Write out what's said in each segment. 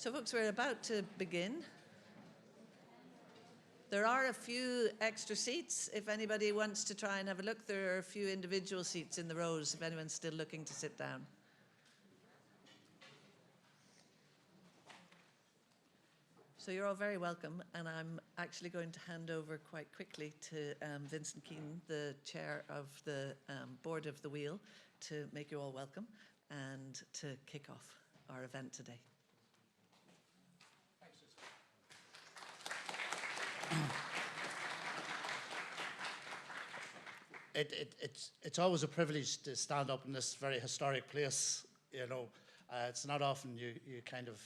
So folks, we're about to begin. There are a few extra seats. If anybody wants to try and have a look, there are a few individual seats in the rows if anyone's still looking to sit down. So you're all very welcome, and I'm actually going to hand over quite quickly to Vincent Keenan, the chair of the board of the Wheel, to make you all welcome and to kick off our event today. It's always a privilege to stand up in this very historic place. You know, it's not often you kind of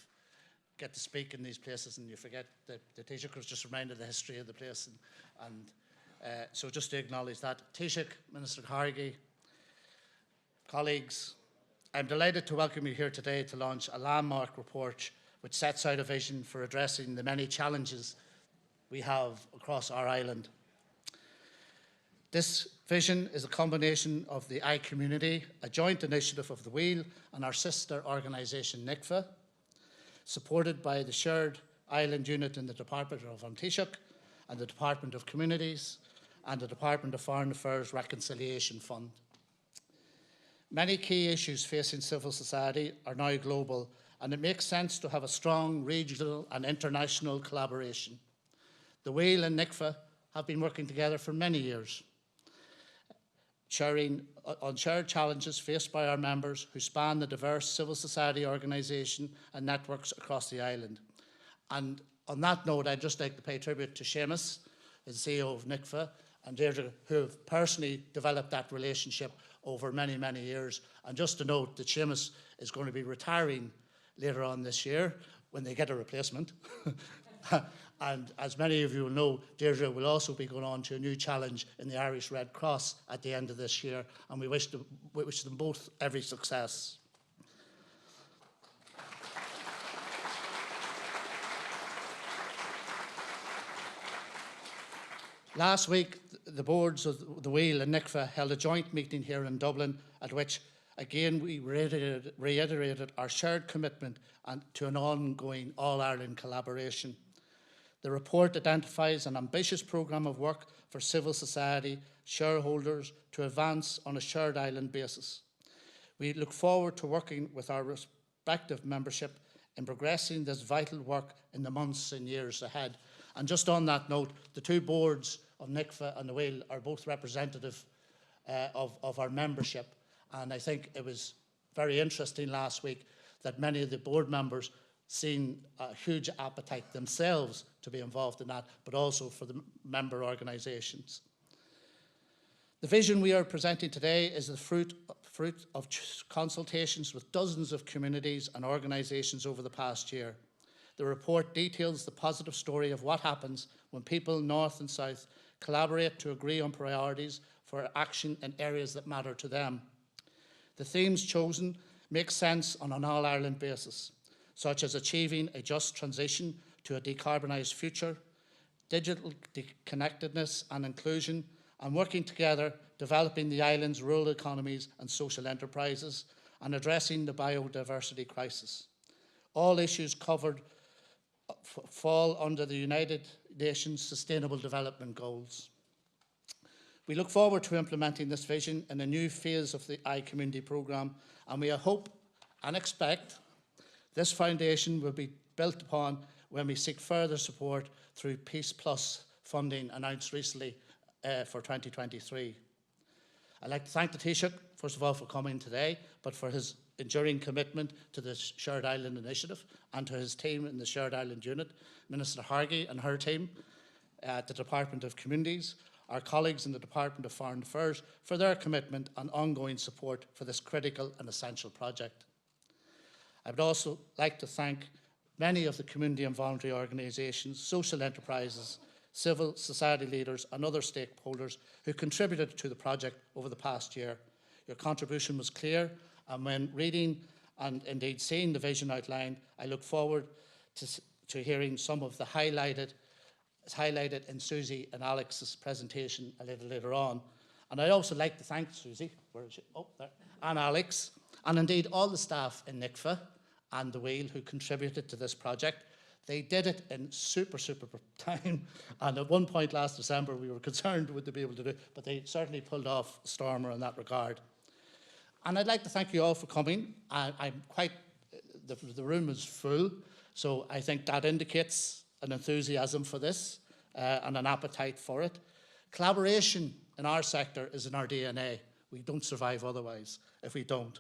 get to speak in these places and you forget that the Taoiseach was just reminded of the history of the place. So just to acknowledge that. Taoiseach, Minister Carnegie, colleagues, I'm delighted to welcome you here today to launch a landmark report which sets out a vision for addressing the many challenges we have across our island. This vision is a combination of the iCommunity, a joint initiative of the Wheel and our sister organisation NICFA, supported by the Shared Island Unit in the Department of An Taoiseach and the Department of Communities and the Department of Foreign Affairs Reconciliation Fund. Many key issues facing civil society are now global, and it makes sense to have a strong regional and international collaboration. The Wheel and NICFA have been working together for many years, sharing challenges faced by our members who span the diverse civil society organisation and networks across the island. And on that note, I'd just like to pay tribute to Seamus, the CEO of NICFA, and Deirdre, who have personally developed that relationship over many, many years. And just to note that Seamus is going to be retiring later on this year when they get a replacement. And as many of you will know, Deirdre will also be going on to a new challenge in the Irish Red Cross at the end of this year, and we wish them both every success. Last week, the boards of the Wheel and NICFA held a joint meeting here in Dublin, at which, again, we reiterated our shared commitment to an ongoing All-Ireland collaboration. The report identifies an ambitious programme of work for civil society shareholders to advance on a shared island basis. We look forward to working with our respective membership in progressing this vital work in the months and years ahead. And just on that note, the two boards of NICFA and the Wheel are both representative of our membership. And I think it was very interesting last week that many of the board members seen a huge appetite themselves to be involved in that, but also for the member organisations. The vision we are presenting today is the fruit of consultations with dozens of communities and organisations over the past year. The report details the positive story of what happens when people north and south collaborate to agree on priorities for action in areas that matter to them. The themes chosen make sense on an all-Ireland basis, such as achieving a just transition to a decarbonised future, digital connectedness and inclusion, and working together, developing the island's rural economies and social enterprises, and addressing the biodiversity crisis. All issues covered fall under the United Nations Sustainable Development Goals. We look forward to implementing this vision in a new phase of the iCommunity programme, and we hope and expect this foundation will be built upon when we seek further support through Peace Plus funding announced recently for 2023. I'd like to thank the Taoiseach, first of all, for coming today, but for his enduring commitment to the Shared Island Initiative and to his team in the Shared Island Unit, Minister Hargey and her team at the Department of Communities, our colleagues in the Department of Foreign Affairs for their commitment and ongoing support for this critical and essential project. I would also like to thank many of the community and voluntary organisations, social enterprises, civil society leaders and other stakeholders who contributed to the project over the past year. Your contribution was clear, and when reading and indeed seeing the vision outlined, I look forward to hearing some of the highlighted in Susie and Alex's presentation a little later on. And I'd also like to thank Susie, where is she? Oh, there, and Alex, and indeed all the staff in NICFA and the Wheel who contributed to this project. They did it in super time, and at one point last December we were concerned would they be able to do it, but they certainly pulled off a stormer in that regard. And I'd like to thank you all for coming. I'm quite, the room is full, so I think that indicates an enthusiasm for this and an appetite for it. Collaboration in our sector is in our DNA. We don't survive otherwise if we don't.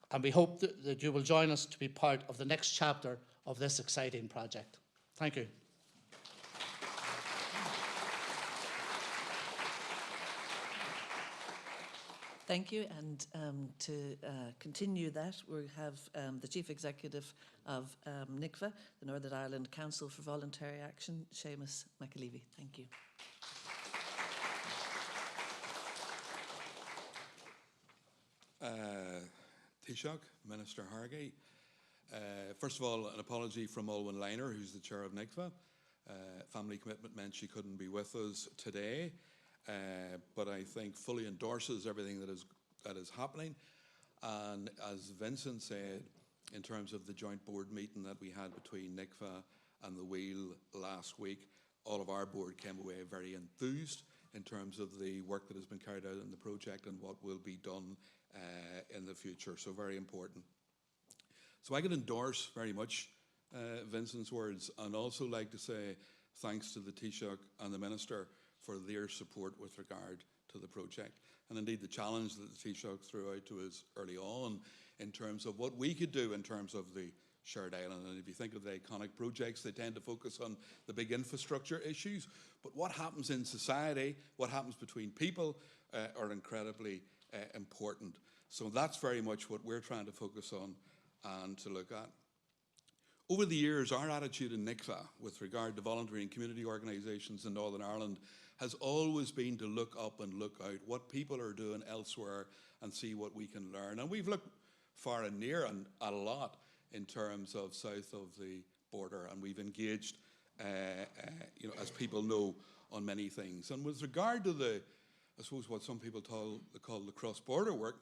And we hope that you will join us to be part of the next chapter of this exciting project. Thank you. Thank you, and to continue that, we have the Chief Executive of NICVA, the Northern Ireland Council for Voluntary Action, Seamus McAlevey. Thank you. Taoiseach, Minister Hargey. First of all, an apology from Olwen Liner, who's the chair of NICVA. Family commitment meant she couldn't be with us today, but I think fully endorses everything that is happening. And as Vincent said, in terms of the joint board meeting that we had between NICVA and the Wheel last week, all of our board came away very enthused in terms of the work that has been carried out in the project and what will be done in the future, so very important. So I can endorse very much Vincent's words, and also like to say thanks to the Taoiseach and the Minister for their support with regard to the project, and indeed the challenge that the Taoiseach threw out to us early on in terms of what we could do in terms of the shared island. And if you think of the iconic projects, they tend to focus on the big infrastructure issues, but what happens in society, what happens between people are incredibly important. So that's very much what we're trying to focus on and to look at. Over the years, our attitude in NICVA with regard to voluntary and community organisations in Northern Ireland has always been to look up and look out what people are doing elsewhere and see what we can learn. And we've looked far and near and a lot in terms of south of the border, and we've engaged, as people know, on many things. And with regard to I suppose what some people call the cross-border work,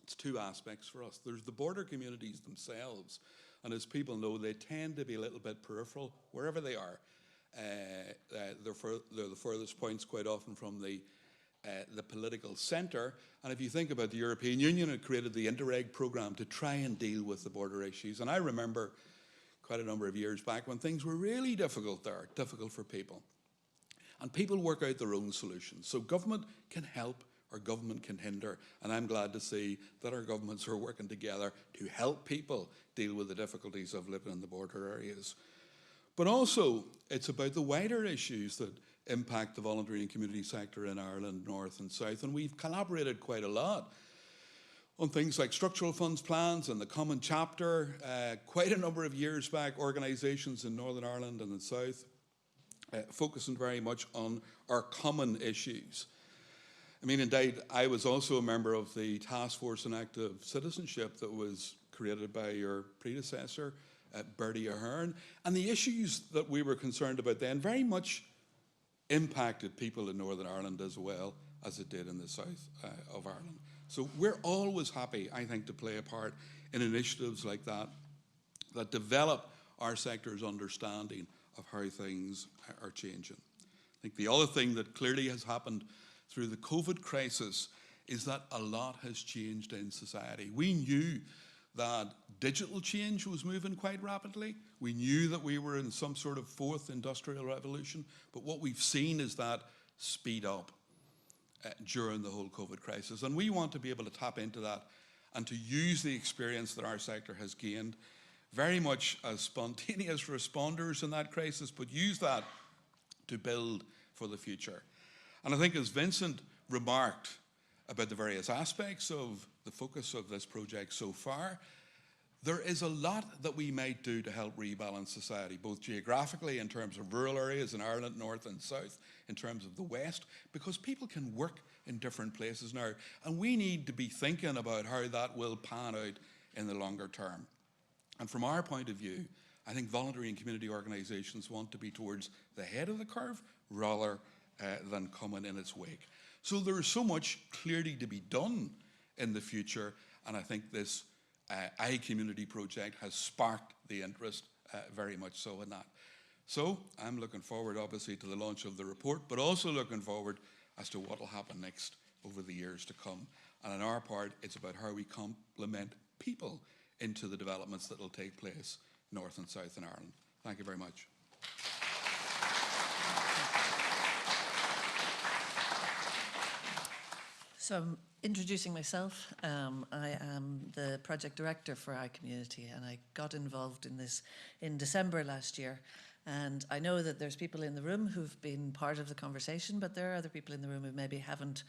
it's two aspects for us. There's the border communities themselves, and as people know, they tend to be a little bit peripheral wherever they are. They're the furthest points quite often from the political centre. And if you think about the European Union, it created the Interreg programme to try and deal with the border issues. And I remember quite a number of years back when things were really difficult there, difficult for people. And people work out their own solutions. So government can help or government can hinder. And I'm glad to see that our governments are working together to help people deal with the difficulties of living in the border areas. But also, it's about the wider issues that impact the voluntary and community sector in Ireland, North and South. And we've collaborated quite a lot on things like structural funds plans and the common chapter. Quite a number of years back, organisations in Northern Ireland and the South focusing very much on our common issues. I mean, indeed, I was also a member of the Task Force on Active Citizenship that was created by your predecessor, Bertie Ahern, and the issues that we were concerned about then very much impacted people in Northern Ireland as well as it did in the south of Ireland. So we're always happy, I think, to play a part in initiatives like that that develop our sector's understanding of how things are changing. I think the other thing that clearly has happened through the COVID crisis is that a lot has changed in society. We knew that digital change was moving quite rapidly. We knew that we were in some sort of fourth industrial revolution, but what we've seen is that speed up during the whole COVID crisis. And we want to be able to tap into that and to use the experience that our sector has gained very much as spontaneous responders in that crisis, but use that to build for the future. And I think as Vincent remarked about the various aspects of the focus of this project so far, there is a lot that we might do to help rebalance society, both geographically in terms of rural areas in Ireland, North and South, in terms of the West, because people can work in different places now. And we need to be thinking about how that will pan out in the longer term. And from our point of view, I think voluntary and community organisations want to be towards the head of the curve rather than coming in its wake. So there is so much clearly to be done in the future, and I think this iCommunity project has sparked the interest very much so in that. So I'm looking forward, obviously, to the launch of the report, but also looking forward as to what will happen next over the years to come. And on our part, it's about how we complement people into the developments that will take place north and south in Ireland. Thank you very much. So I'm introducing myself. I am the project director for iCommunity, and I got involved in this in December last year. And I know that there's people in the room who've been part of the conversation, but there are other people in the room who maybe haven't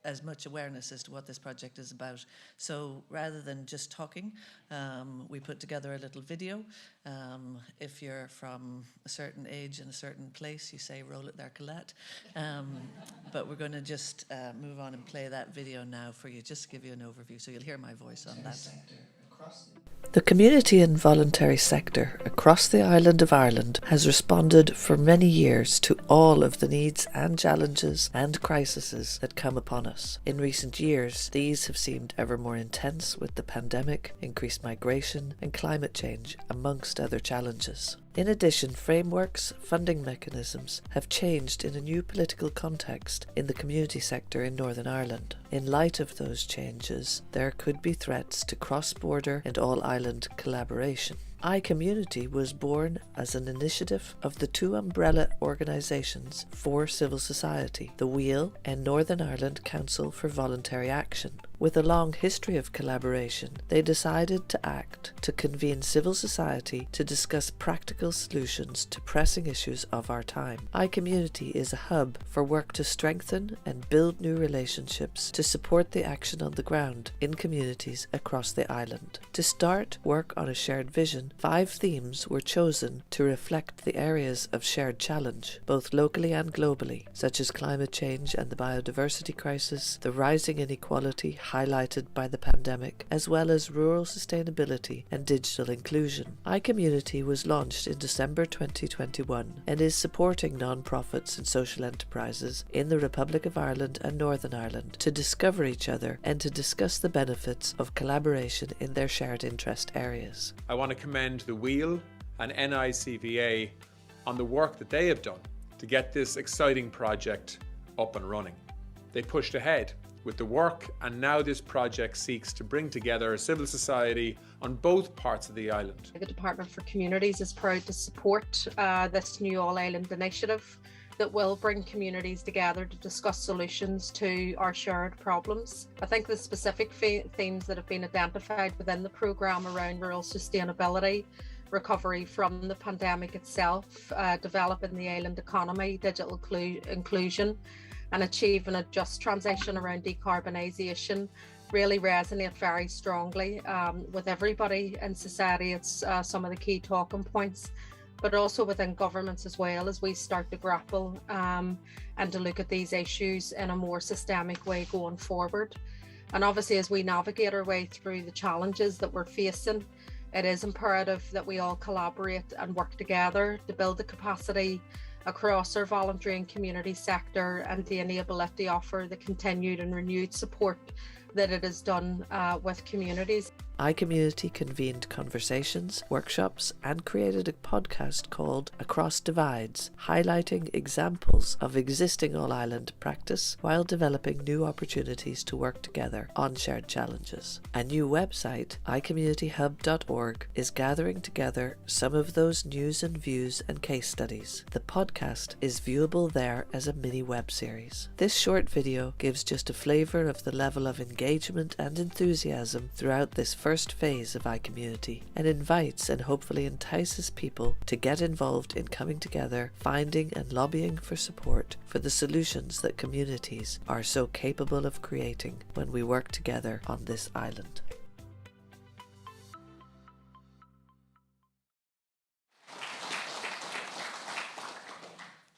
as much awareness as to what this project is about. So rather than just talking, we put together a little video. If you're from a certain age and a certain place, you say, roll it there, Colette. But we're going to just move on and play that video now for you, just to give you an overview, so you'll hear my voice on that. The community and voluntary sector across the island of Ireland has responded for many years to all of the needs and challenges and crises that come upon us. In recent years, these have seemed ever more intense with the pandemic, increased migration and climate change, amongst other challenges. In addition, frameworks, funding mechanisms have changed in a new political context in the community sector in Northern Ireland. In light of those changes, there could be threats to cross-border and all-island collaboration. iCommunity was born as an initiative of the two umbrella organisations for civil society, the Wheel and Northern Ireland Council for Voluntary Action. With a long history of collaboration, they decided to act to convene civil society to discuss practical solutions to pressing issues of our time. iCommunity is a hub for work to strengthen and build new relationships to support the action on the ground in communities across the island. To start work on a shared vision, 5 themes were chosen to reflect the areas of shared challenge, both locally and globally, such as climate change and the biodiversity crisis, the rising inequality highlighted by the pandemic, as well as rural sustainability and digital inclusion. iCommunity was launched in December 2021 and is supporting non-profits and social enterprises in the Republic of Ireland and Northern Ireland to discover each other and to discuss the benefits of collaboration in their shared interest areas. I want to commend the Wheel and NICVA on the work that they have done to get this exciting project up and running. They pushed ahead with the work, and now this project seeks to bring together civil society on both parts of the island. The Department for Communities is proud to support this new all-island initiative that will bring communities together to discuss solutions to our shared problems. I think the specific themes that have been identified within the programme around rural sustainability, recovery from the pandemic itself, developing the island economy, digital inclusion, and achieving a just transition around decarbonisation really resonate very strongly with everybody in society. It's some of the key talking points, but also within governments as well, as we start to grapple and to look at these issues in a more systemic way going forward. And obviously, as we navigate our way through the challenges that we're facing, it is imperative that we all collaborate and work together to build the capacity across our voluntary and community sector and to enable it to offer the continued and renewed support that it has done with communities. iCommunity convened conversations, workshops, and created a podcast called Across Divides, highlighting examples of existing all-island practice while developing new opportunities to work together on shared challenges. A new website, iCommunityHub.org, is gathering together some of those news and views and case studies. The podcast is viewable there as a mini web series. This short video gives just a flavour of the level of engagement and enthusiasm throughout this first phase of iCommunity, and invites and hopefully entices people to get involved in coming together, finding and lobbying for support for the solutions that communities are so capable of creating when we work together on this island.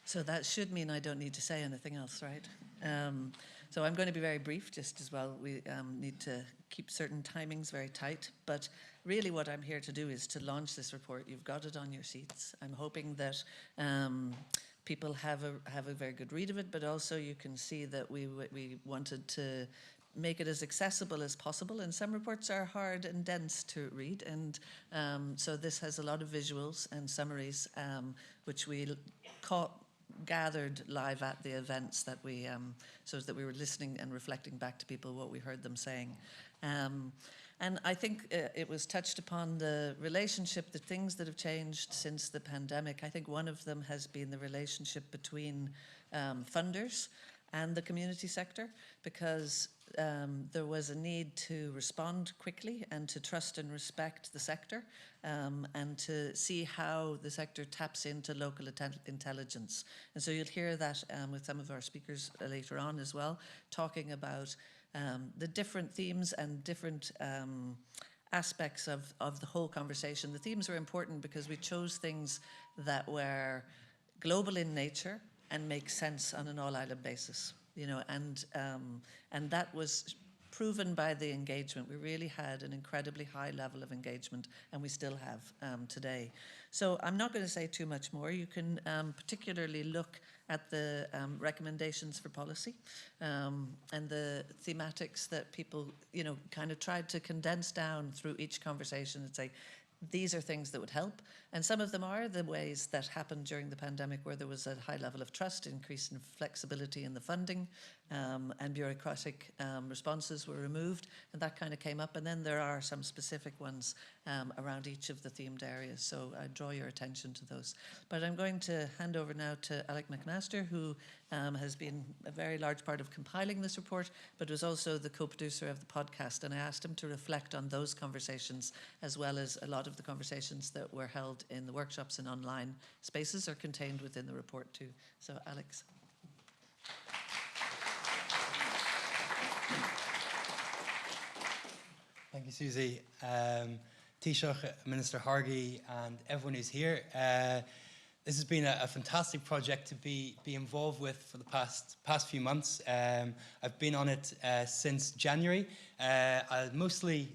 So that should mean I don't need to say anything else, right? So I'm going to be very brief, just as well. We need to keep certain timings very tight. But really what I'm here to do is to launch this report. You've got it on your seats. I'm hoping that people have a very good read of it, but also you can see that we wanted to make it as accessible as possible. And some reports are hard and dense to read. And so this has a lot of visuals and summaries, which we gathered live at the events that we, so that we were listening and reflecting back to people what we heard them saying. And I think it was touched upon the relationship, the things that have changed since the pandemic. I think one of them has been the relationship between funders and the community sector, because there was a need to respond quickly and to trust and respect the sector, and to see how the sector taps into local intelligence. And so you'll hear that with some of our speakers later on as well, talking about the different themes and different aspects of the whole conversation. The themes were important because we chose things that were global in nature and make sense on an all-island basis, you know, and that was proven by the engagement. We really had an incredibly high level of engagement, and we still have today. So I'm not going to say too much more. You can particularly look at the recommendations for policy and the thematics that people, you know, kind of tried to condense down through each conversation and say, these are things that would help. And some of them are the ways that happened during the pandemic, where there was a high level of trust, increase in flexibility in the funding, and bureaucratic responses were removed, and that kind of came up. And then there are some specific ones around each of the themed areas. So I draw your attention to those. But I'm going to hand over now to Alec McMaster, who has been a very large part of compiling this report, but was also the co-producer of the podcast. And I asked him to reflect on those conversations, as well as a lot of the conversations that were held in the workshops and online spaces are contained within the report too. So Alex. Thank you, Susie. Taoiseach, Minister Hargy, and everyone who's here. This has been a fantastic project to be involved with for the past few months. I've been on it since January. I'm mostly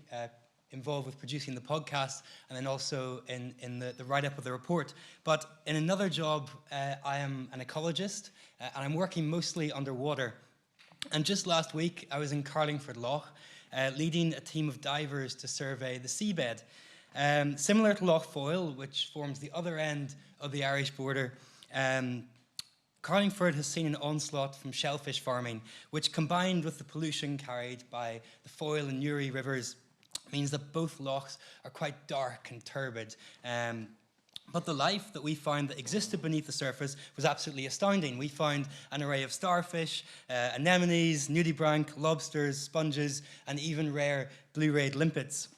involved with producing the podcast and then also in the write-up of the report. But in another job, I am an ecologist, and I'm working mostly underwater. And just last week, I was in Carlingford Lough, leading a team of divers to survey the seabed. Similar to Lough Foyle, which forms the other end of the Irish border, Carlingford has seen an onslaught from shellfish farming, which combined with the pollution carried by the Foyle and Newry rivers means that both lochs are quite dark and turbid. But the life that we found that existed beneath the surface was absolutely astounding. We found an array of starfish, anemones, nudibranch, lobsters, sponges, and even rare blue-rayed limpets.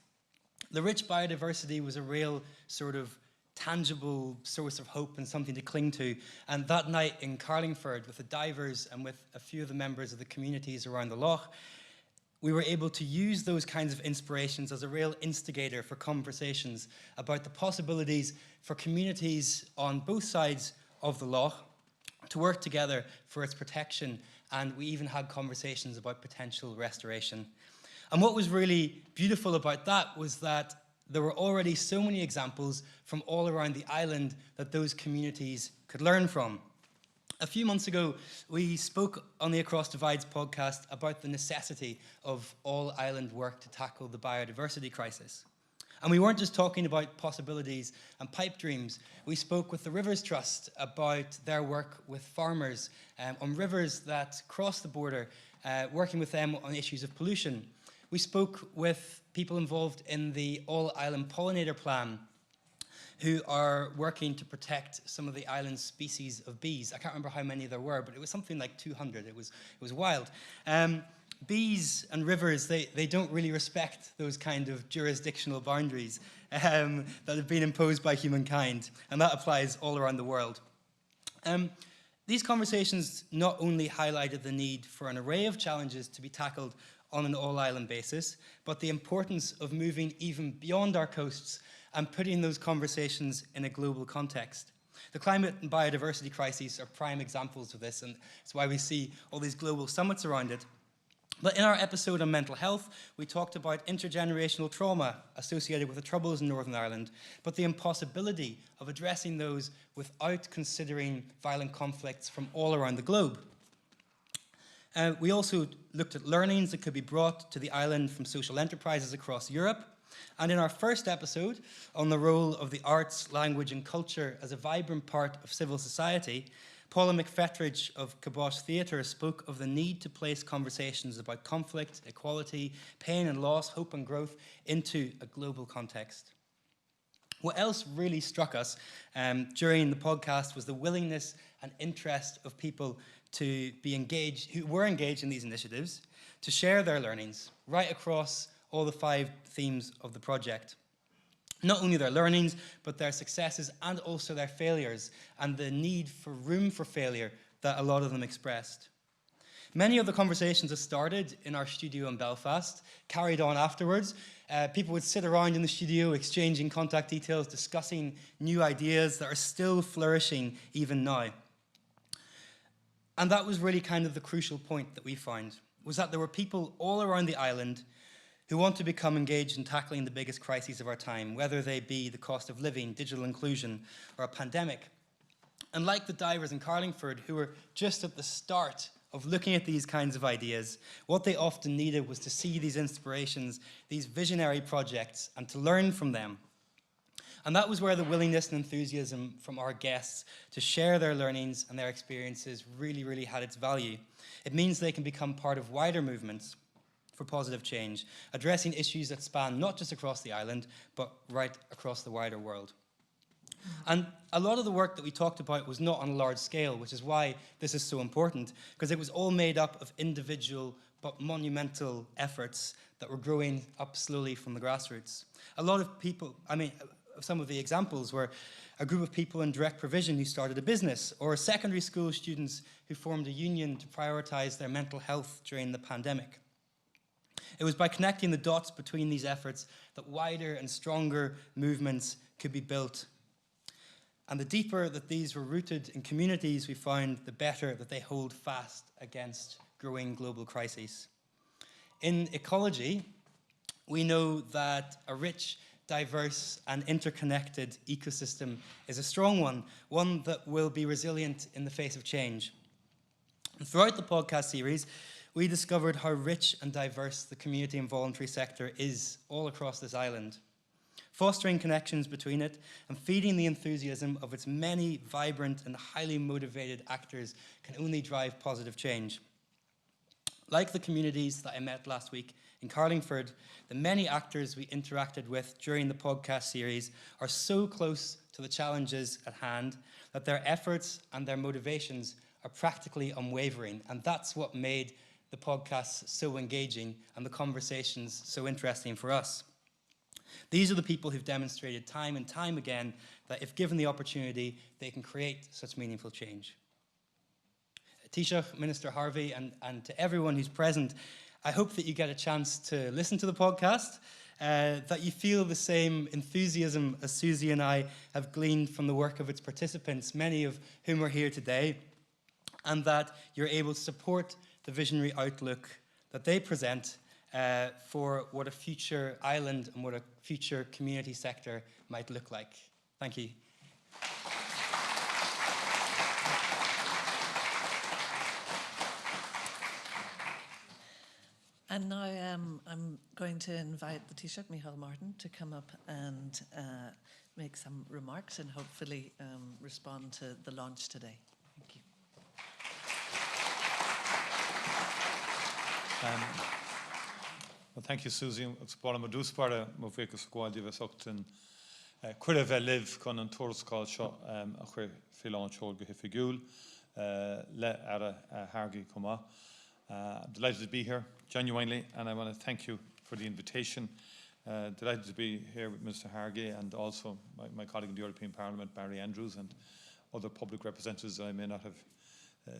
The rich biodiversity was a real sort of tangible source of hope and something to cling to. And that night in Carlingford, with the divers and with a few of the members of the communities around the loch, we were able to use those kinds of inspirations as a real instigator for conversations about the possibilities for communities on both sides of the loch to work together for its protection, and we even had conversations about potential restoration. And what was really beautiful about that was that there were already so many examples from all around the island that those communities could learn from. A few months ago, we spoke on the Across Divides podcast about the necessity of all-island work to tackle the biodiversity crisis. And we weren't just talking about possibilities and pipe dreams. We spoke with the Rivers Trust about their work with farmers on rivers that cross the border, working with them on issues of pollution. We spoke with people involved in the All-Island Pollinator Plan, who are working to protect some of the island's species of bees. I can't remember how many there were, but it was something like 200. It was wild. Bees and rivers, they don't really respect those kind of jurisdictional boundaries that have been imposed by humankind, and that applies all around the world. These conversations not only highlighted the need for an array of challenges to be tackled on an all-island basis, but the importance of moving even beyond our coasts and putting those conversations in a global context. The climate and biodiversity crises are prime examples of this, and it's why we see all these global summits around it. But in our episode on mental health, we talked about intergenerational trauma associated with the Troubles in Northern Ireland, but the impossibility of addressing those without considering violent conflicts from all around the globe. We also looked at learnings that could be brought to the island from social enterprises across Europe. And in our first episode on the role of the arts, language and culture as a vibrant part of civil society, Paula McFetridge of Kibosh Theatre spoke of the need to place conversations about conflict, equality, pain and loss, hope and growth into a global context. What else really struck us during the podcast was the willingness and interest of people to be engaged, who were engaged in these initiatives, to share their learnings right across all the 5 themes of the project. Not only their learnings, but their successes and also their failures, and the need for room for failure that a lot of them expressed. Many of the conversations that started in our studio in Belfast carried on afterwards. People would sit around in the studio exchanging contact details, discussing new ideas that are still flourishing even now. And that was really kind of the crucial point that we found, was that there were people all around the island who want to become engaged in tackling the biggest crises of our time, whether they be the cost of living, digital inclusion, or a pandemic. And like the divers in Carlingford, who were just at the start of looking at these kinds of ideas, what they often needed was to see these inspirations, these visionary projects, and to learn from them. And that was where the willingness and enthusiasm from our guests to share their learnings and their experiences really, really had its value. It means they can become part of wider movements for positive change, addressing issues that span not just across the island, but right across the wider world. And a lot of the work that we talked about was not on a large scale, which is why this is so important, because it was all made up of individual but monumental efforts that were growing up slowly from the grassroots. A lot of people, some of the examples were a group of people in direct provision who started a business, or secondary school students who formed a union to prioritize their mental health during the pandemic. It was by connecting the dots between these efforts that wider and stronger movements could be built. And the deeper that these were rooted in communities we found, the better that they hold fast against growing global crises. In ecology, we know that a rich, diverse and interconnected ecosystem is a strong one that will be resilient in the face of change. And throughout the podcast series, we discovered how rich and diverse the community and voluntary sector is all across this island. Fostering connections between it and feeding the enthusiasm of its many vibrant and highly motivated actors can only drive positive change. Like the communities that I met last week in Carlingford, the many actors we interacted with during the podcast series are so close to the challenges at hand that their efforts and their motivations are practically unwavering. And that's what made the podcasts so engaging and the conversations so interesting for us. These are the people who've demonstrated time and time again that if given the opportunity, they can create such meaningful change. Taoiseach, Minister Harvey, and to everyone who's present, I hope that you get a chance to listen to the podcast, that you feel the same enthusiasm as Susie and I have gleaned from the work of its participants, many of whom are here today, and that you're able to support the visionary outlook that they present for what a future island and what a future community sector might look like. Thank you. And now I'm going to invite the Taoiseach, Micheál Martin, to come up and make some remarks and hopefully respond to the launch today. Thank you. Well, thank you, Susie. It's part of my dúspara, mo fecus squad of us octin. Could have live con an tourist call shot a queer filan chol gehifigul le ara hargi koma. I'm delighted to be here, genuinely, and I want to thank you for the invitation. Delighted to be here with Mr. Hargay and also my colleague in the European Parliament, Barry Andrews, and other public representatives that I may not have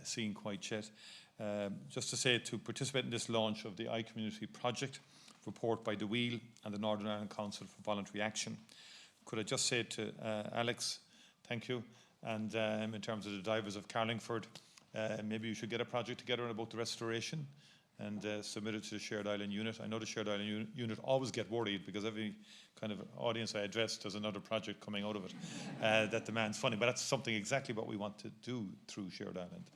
seen quite yet. Just to say, to participate in this launch of the iCommunity project, report by the Wheel and the Northern Ireland Council for Voluntary Action. Could I just say to Alex, thank you, and in terms of the divers of Carlingford, maybe you should get a project together about the restoration and submit it to the Shared Island Unit. I know the Shared Island Unit always get worried because every kind of audience I address, there's another project coming out of it that demands funding. But that's something exactly what we want to do through Shared Island,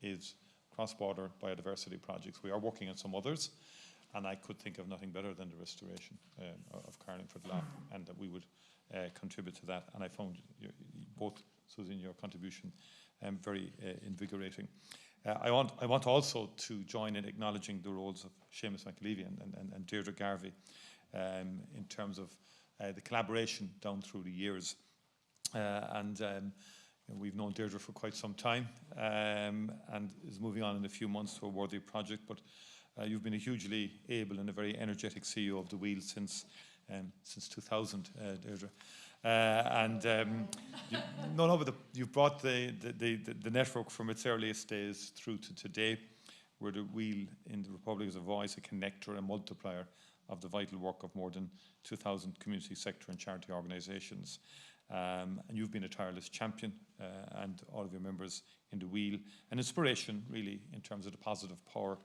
is cross-border biodiversity projects. We are working on some others, and I could think of nothing better than the restoration of Carlingford Lough, and that we would contribute to that. And I found both, Susan, your contribution very invigorating. I want also to join in acknowledging the roles of Seamus McAlevey and Deirdre Garvey in terms of the collaboration down through the years. We've known Deirdre for quite some time and is moving on in a few months to a worthy project, but you've been a hugely able and a very energetic CEO of the Wheel since 2000, Deirdre. You've brought the network from its earliest days through to today, where the Wheel in the Republic is a voice, a connector, a multiplier of the vital work of more than 2,000 community sector and charity organisations. And you've been a tireless champion, and all of your members in the Wheel, an inspiration really in terms of the positive power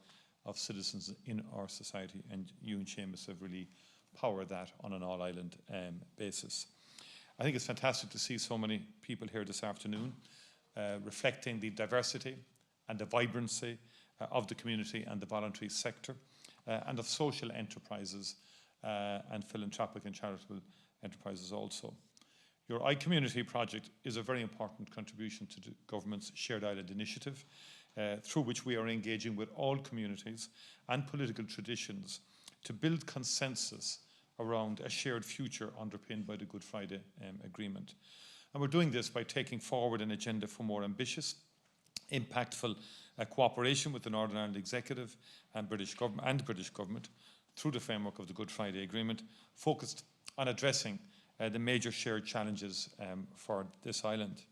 of citizens in our society, and you and Seamus have really powered that on an all-island basis. I think it's fantastic to see so many people here this afternoon reflecting the diversity and the vibrancy of the community and the voluntary sector and of social enterprises and philanthropic and charitable enterprises also. Your iCommunity project is a very important contribution to the government's Shared Island initiative, through which we are engaging with all communities and political traditions to build consensus around a shared future underpinned by the Good Friday Agreement. And we're doing this by taking forward an agenda for more ambitious, impactful cooperation with the Northern Ireland Executive and British Government through the framework of the Good Friday Agreement, focused on addressing the major shared challenges for this island.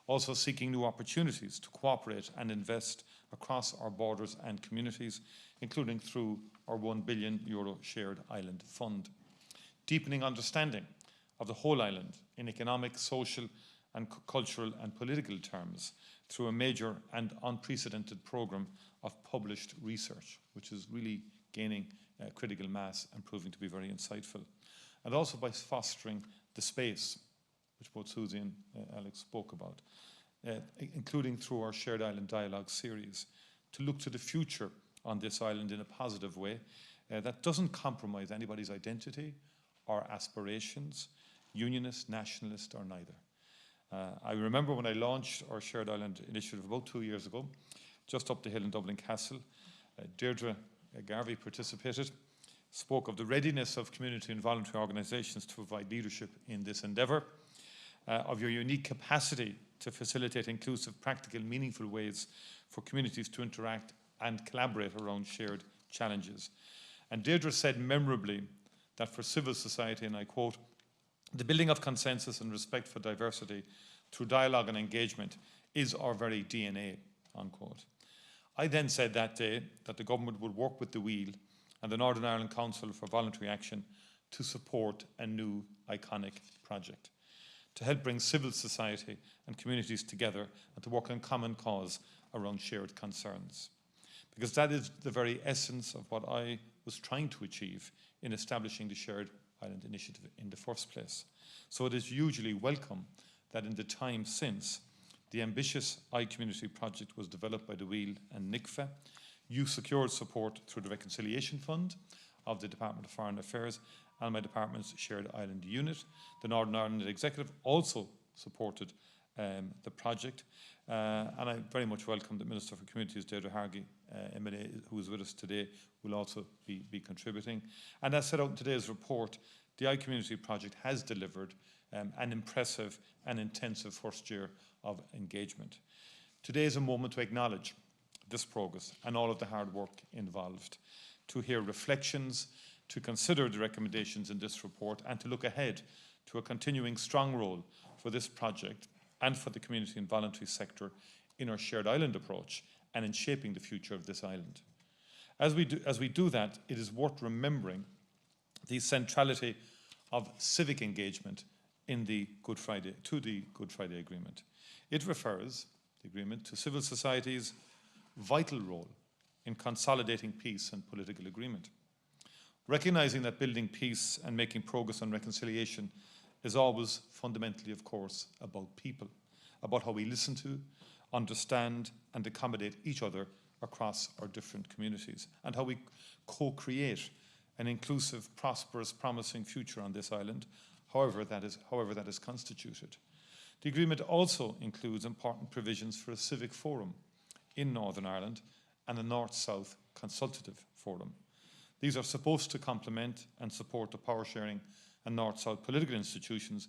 Also seeking new opportunities to cooperate and invest across our borders and communities, including through our €1 billion Shared Island Fund. Deepening understanding of the whole island in economic, social and cultural and political terms through a major and unprecedented programme of published research, which is really gaining critical mass and proving to be very insightful. And also by fostering the space, which both Susie and Alex spoke about, including through our Shared Island Dialogue series, to look to the future on this island in a positive way that doesn't compromise anybody's identity or aspirations, unionist, nationalist, or neither. I remember when I launched our Shared Island initiative about 2 years ago, just up the hill in Dublin Castle, Deirdre Garvey participated, spoke of the readiness of community and voluntary organisations to provide leadership in this endeavour, of your unique capacity to facilitate inclusive, practical, meaningful ways for communities to interact and collaborate around shared challenges. And Deirdre said memorably that for civil society, and I quote, "The building of consensus and respect for diversity through dialogue and engagement is our very DNA," unquote. I then said that day that the government would work with the Wheel and the Northern Ireland Council for Voluntary Action to support a new iconic project, to help bring civil society and communities together and to work on common cause around shared concerns. Because that is the very essence of what I was trying to achieve in establishing the Shared Island Initiative in the first place. So it is hugely welcome that in the time since, the ambitious iCommunity project was developed by the Wheel and NICFA. You secured support through the Reconciliation Fund of the Department of Foreign Affairs and my department's Shared Island Unit. The Northern Ireland Executive also supported the project. And I very much welcome the Minister for Communities, Deirdre Hargey, MLA, who is with us today, will also be contributing. And as set out in today's report, the iCommunity project has delivered an impressive and intensive first year of engagement. Today is a moment to acknowledge this progress and all of the hard work involved, to hear reflections, to consider the recommendations in this report, and to look ahead to a continuing strong role for this project and for the community and voluntary sector in our shared island approach and in shaping the future of this island. As we do that, it is worth remembering the centrality of civic engagement in the Good Friday Agreement. It refers, the agreement, to civil society's vital role in consolidating peace and political agreement. Recognising that building peace and making progress on reconciliation is always fundamentally, of course, about people, about how we listen to, understand and accommodate each other across our different communities, and how we co-create an inclusive, prosperous, promising future on this island, however that is constituted. The agreement also includes important provisions for a civic forum in Northern Ireland and a North-South consultative forum. These are supposed to complement and support the power sharing and North-South political institutions,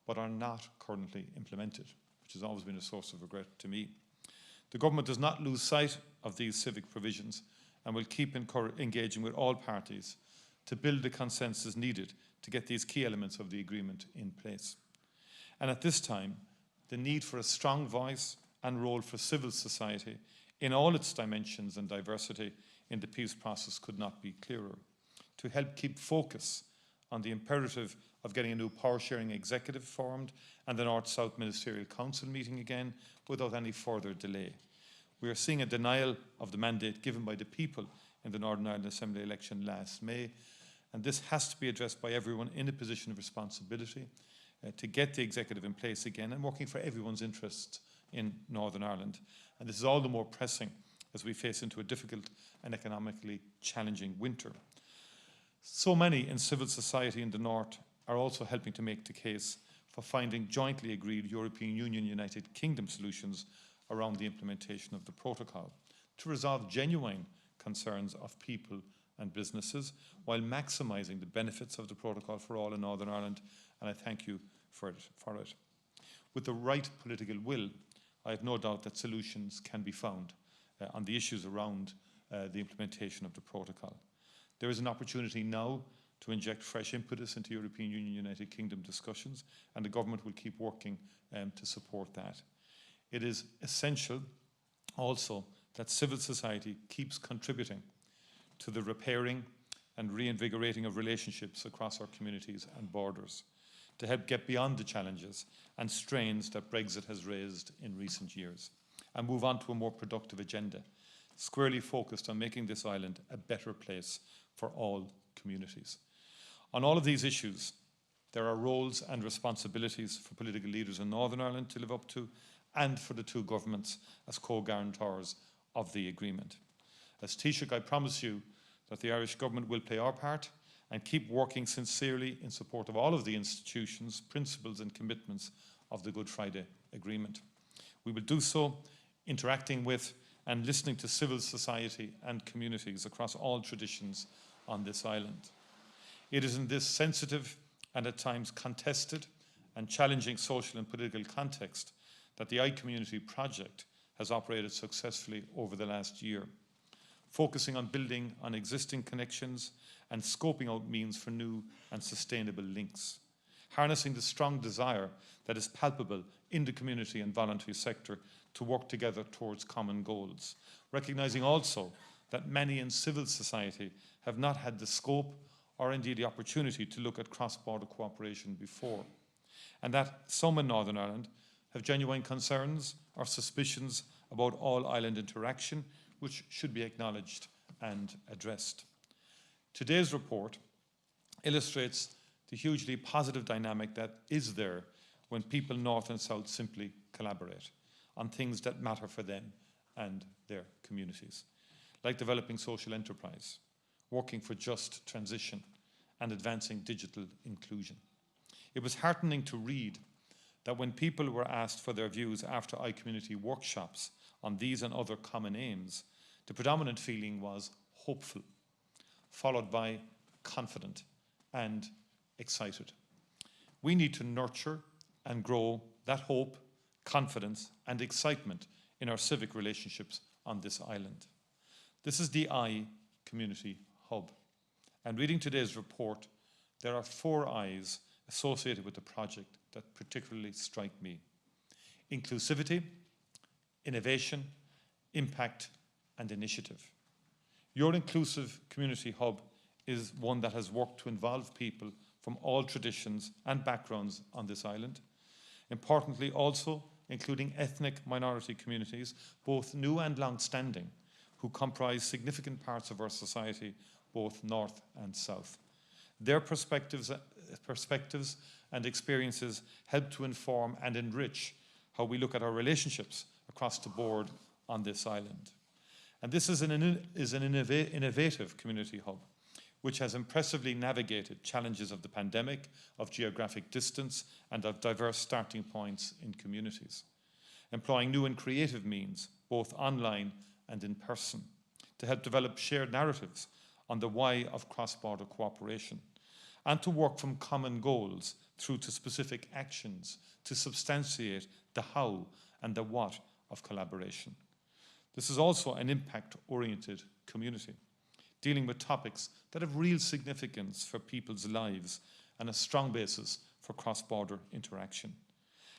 but are not currently implemented, which has always been a source of regret to me. The government does not lose sight of these civic provisions and will keep engaging with all parties to build the consensus needed to get these key elements of the agreement in place. And at this time, the need for a strong voice and role for civil society in all its dimensions and diversity in the peace process could not be clearer. To help keep focus on the imperative of getting a new power-sharing executive formed and the North-South Ministerial Council meeting again without any further delay. We are seeing a denial of the mandate given by the people in the Northern Ireland Assembly election last May, and this has to be addressed by everyone in a position of responsibility to get the executive in place again and working for everyone's interests in Northern Ireland. And this is all the more pressing as we face into a difficult and economically challenging winter. So many in civil society in the North are also helping to make the case for finding jointly agreed European Union United Kingdom solutions around the implementation of the protocol to resolve genuine concerns of people and businesses while maximising the benefits of the protocol for all in Northern Ireland, and I thank you for it. With the right political will, I have no doubt that solutions can be found on the issues around the implementation of the protocol. There is an opportunity now to inject fresh impetus into European Union United Kingdom discussions, and the government will keep working to support that. It is essential also that civil society keeps contributing to the repairing and reinvigorating of relationships across our communities and borders to help get beyond the challenges and strains that Brexit has raised in recent years and move on to a more productive agenda, squarely focused on making this island a better place for all communities. On all of these issues, there are roles and responsibilities for political leaders in Northern Ireland to live up to and for the two governments as co-guarantors of the agreement. As Taoiseach, I promise you that the Irish government will play our part and keep working sincerely in support of all of the institutions, principles and commitments of the Good Friday Agreement. We will do so interacting with and listening to civil society and communities across all traditions on this island. It is in this sensitive and at times contested and challenging social and political context that the iCommunity project has operated successfully over the last year, focusing on building on existing connections and scoping out means for new and sustainable links, harnessing the strong desire that is palpable in the community and voluntary sector to work together towards common goals, recognising also that many in civil society have not had the scope or indeed the opportunity to look at cross-border cooperation before, and that some in Northern Ireland have genuine concerns or suspicions about all-island interaction, which should be acknowledged and addressed. Today's report illustrates the hugely positive dynamic that is there when people north and south simply collaborate on things that matter for them and their communities, like developing social enterprise, working for just transition, and advancing digital inclusion. It was heartening to read that when people were asked for their views after iCommunity workshops on these and other common aims, the predominant feeling was hopeful, followed by confident and excited. We need to nurture and grow that hope, confidence and excitement in our civic relationships on this island. This is the iCommunity Hub. And reading today's report, there are 4 I's associated with the project that particularly strike me: inclusivity, innovation, impact, and initiative. Your inclusive community hub is one that has worked to involve people from all traditions and backgrounds on this island. Importantly, also including ethnic minority communities, both new and long-standing, who comprise significant parts of our society, both north and south. Their perspectives and experiences help to inform and enrich how we look at our relationships across the board on this island. And this is an innovative community hub, which has impressively navigated challenges of the pandemic, of geographic distance, and of diverse starting points in communities, employing new and creative means, both online and in person, to help develop shared narratives on the why of cross-border cooperation, and to work from common goals through to specific actions to substantiate the how and the what of collaboration. This is also an impact-oriented community, dealing with topics that have real significance for people's lives and a strong basis for cross-border interaction.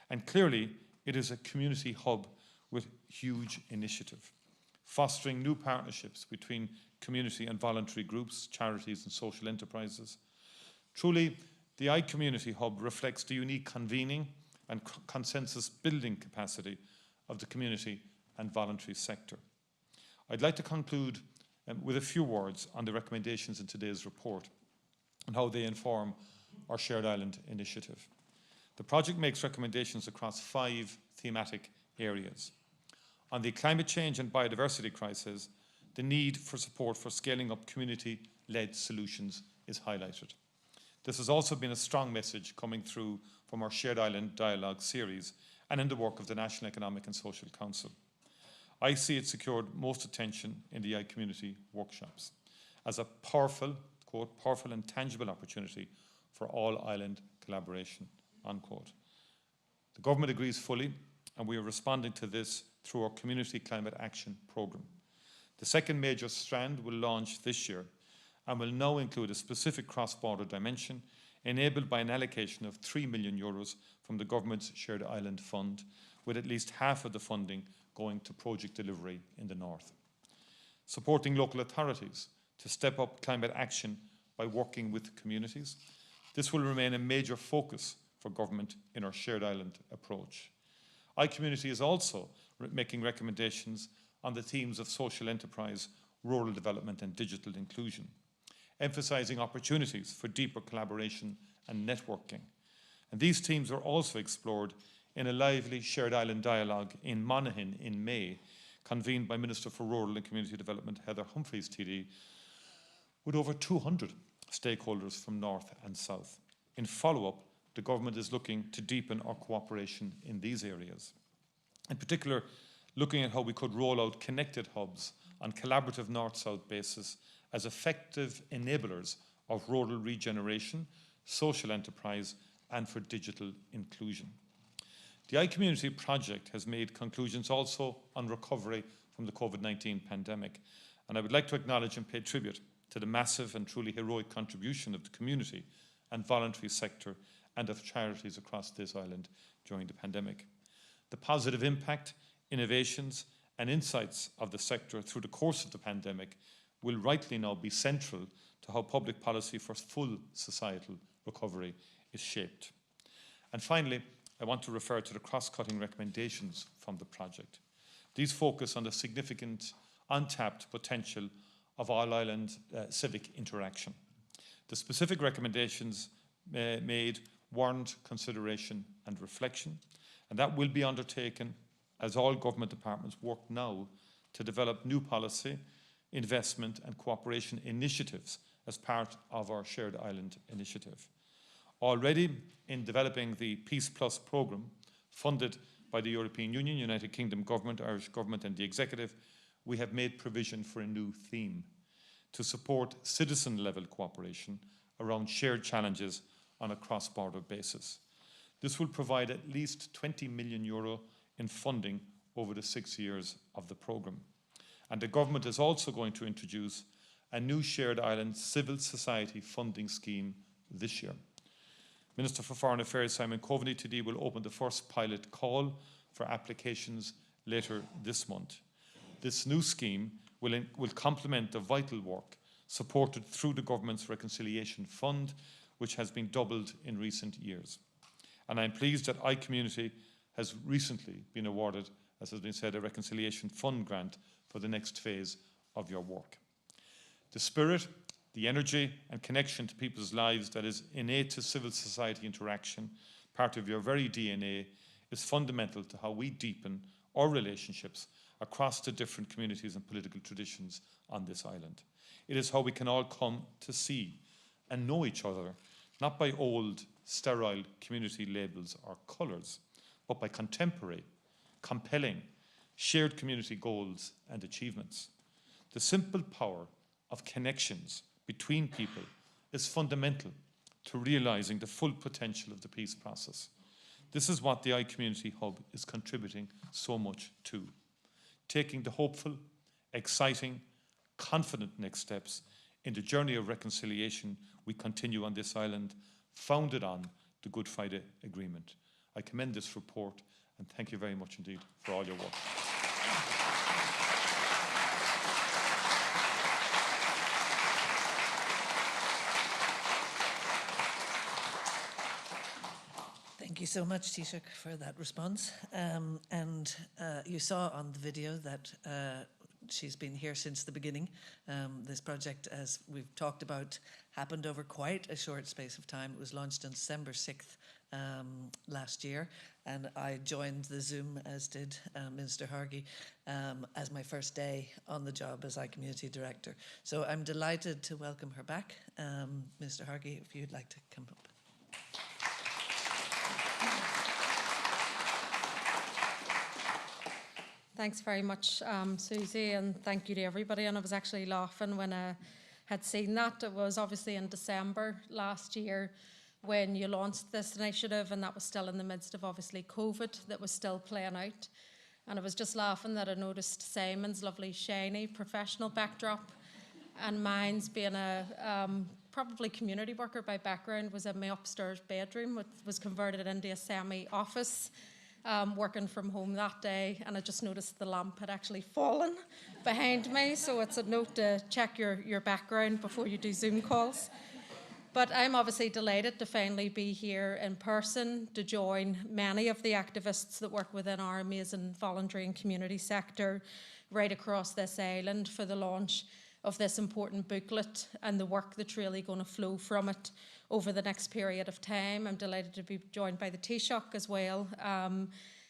And clearly, it is a community hub with huge initiative, fostering new partnerships between community and voluntary groups, charities and social enterprises. Truly, the iCommunity Hub reflects the unique convening and consensus building capacity of the community and voluntary sector. I'd like to conclude with a few words on the recommendations in today's report and how they inform our Shared Island initiative. The project makes recommendations across 5 thematic areas. On the climate change and biodiversity crisis, the need for support for scaling up community-led solutions is highlighted. This has also been a strong message coming through from our Shared Island Dialogue series and in the work of the National Economic and Social Council. I see it secured most attention in the iCommunity workshops as a powerful, quote, powerful and tangible opportunity for all island collaboration, unquote. The government agrees fully, and we are responding to this through our Community Climate Action Programme. The second major strand will launch this year and will now include a specific cross-border dimension enabled by an allocation of €3 million from the government's Shared Island Fund, with at least half of the funding going to project delivery in the north. Supporting local authorities to step up climate action by working with communities. This will remain a major focus for government in our Shared Island approach. iCommunity is also making recommendations on the themes of social enterprise, rural development and digital inclusion, emphasising opportunities for deeper collaboration and networking. And these themes are also explored in a lively Shared Island dialogue in Monaghan in May, convened by Minister for Rural and Community Development Heather Humphreys TD, with over 200 stakeholders from north and south. In follow-up, the government is looking to deepen our cooperation in these areas. In particular, looking at how we could roll out connected hubs on collaborative north-south basis as effective enablers of rural regeneration, social enterprise, and for digital inclusion. The iCommunity project has made conclusions also on recovery from the COVID-19 pandemic, and I would like to acknowledge and pay tribute to the massive and truly heroic contribution of the community and voluntary sector and of charities across this island during the pandemic. The positive impact, innovations and insights of the sector through the course of the pandemic will rightly now be central to how public policy for full societal recovery is shaped. And finally, I want to refer to the cross-cutting recommendations from the project. These focus on the significant untapped potential of all-island civic interaction. The specific recommendations made warrant consideration and reflection, and that will be undertaken as all government departments work now to develop new policy, investment and cooperation initiatives as part of our Shared Island initiative. Already in developing the Peace Plus programme, funded by the European Union, United Kingdom Government, Irish Government and the Executive, we have made provision for a new theme to support citizen-level cooperation around shared challenges on a cross-border basis. This will provide at least €20 million in funding over the 6 years of the programme. And the government is also going to introduce a new Shared Island civil society funding scheme this year. Minister for Foreign Affairs Simon Coveney today will open the first pilot call for applications later this month. This new scheme will complement the vital work supported through the government's Reconciliation Fund, which has been doubled in recent years. And I'm pleased that iCommunity has recently been awarded, as has been said, a Reconciliation Fund grant for the next phase of your work. The spirit, the energy and connection to people's lives that is innate to civil society interaction, part of your very DNA, is fundamental to how we deepen our relationships across the different communities and political traditions on this island. It is how we can all come to see and know each other, not by old, sterile community labels or colours, but by contemporary, compelling, shared community goals and achievements. The simple power of connections between people is fundamental to realising the full potential of the peace process. This is what the iCommunity Hub is contributing so much to, taking the hopeful, exciting, confident next steps in the journey of reconciliation we continue on this island, founded on the Good Friday Agreement. I commend this report and thank you very much indeed for all your work. Thank you so much, Taoiseach, for that response. You saw on the video that she's been here since the beginning. This project, as we've talked about, happened over quite a short space of time. It was launched on December 6th last year, and I joined the Zoom, as did Minister Hargey, as my first day on the job as iCommunity Director. So I'm delighted to welcome her back. Minister Hargey, if you'd like to come up. Thanks very much, Susie, and thank you to everybody. And I was actually laughing when I had seen that. It was obviously in December last year when you launched this initiative, and that was still in the midst of obviously COVID that was still playing out. And I was just laughing that I noticed Simon's lovely shiny professional backdrop and mine's being a probably community worker by background was in my upstairs bedroom, which was converted into a semi-office. Working from home that day, and I just noticed the lamp had actually fallen behind me, so it's a note to check your background before you do Zoom calls. But I'm obviously delighted to finally be here in person to join many of the activists that work within our amazing voluntary and community sector right across this island for the launch of this important booklet and the work that's really going to flow from it over the next period of time. I'm delighted to be joined by the Taoiseach as well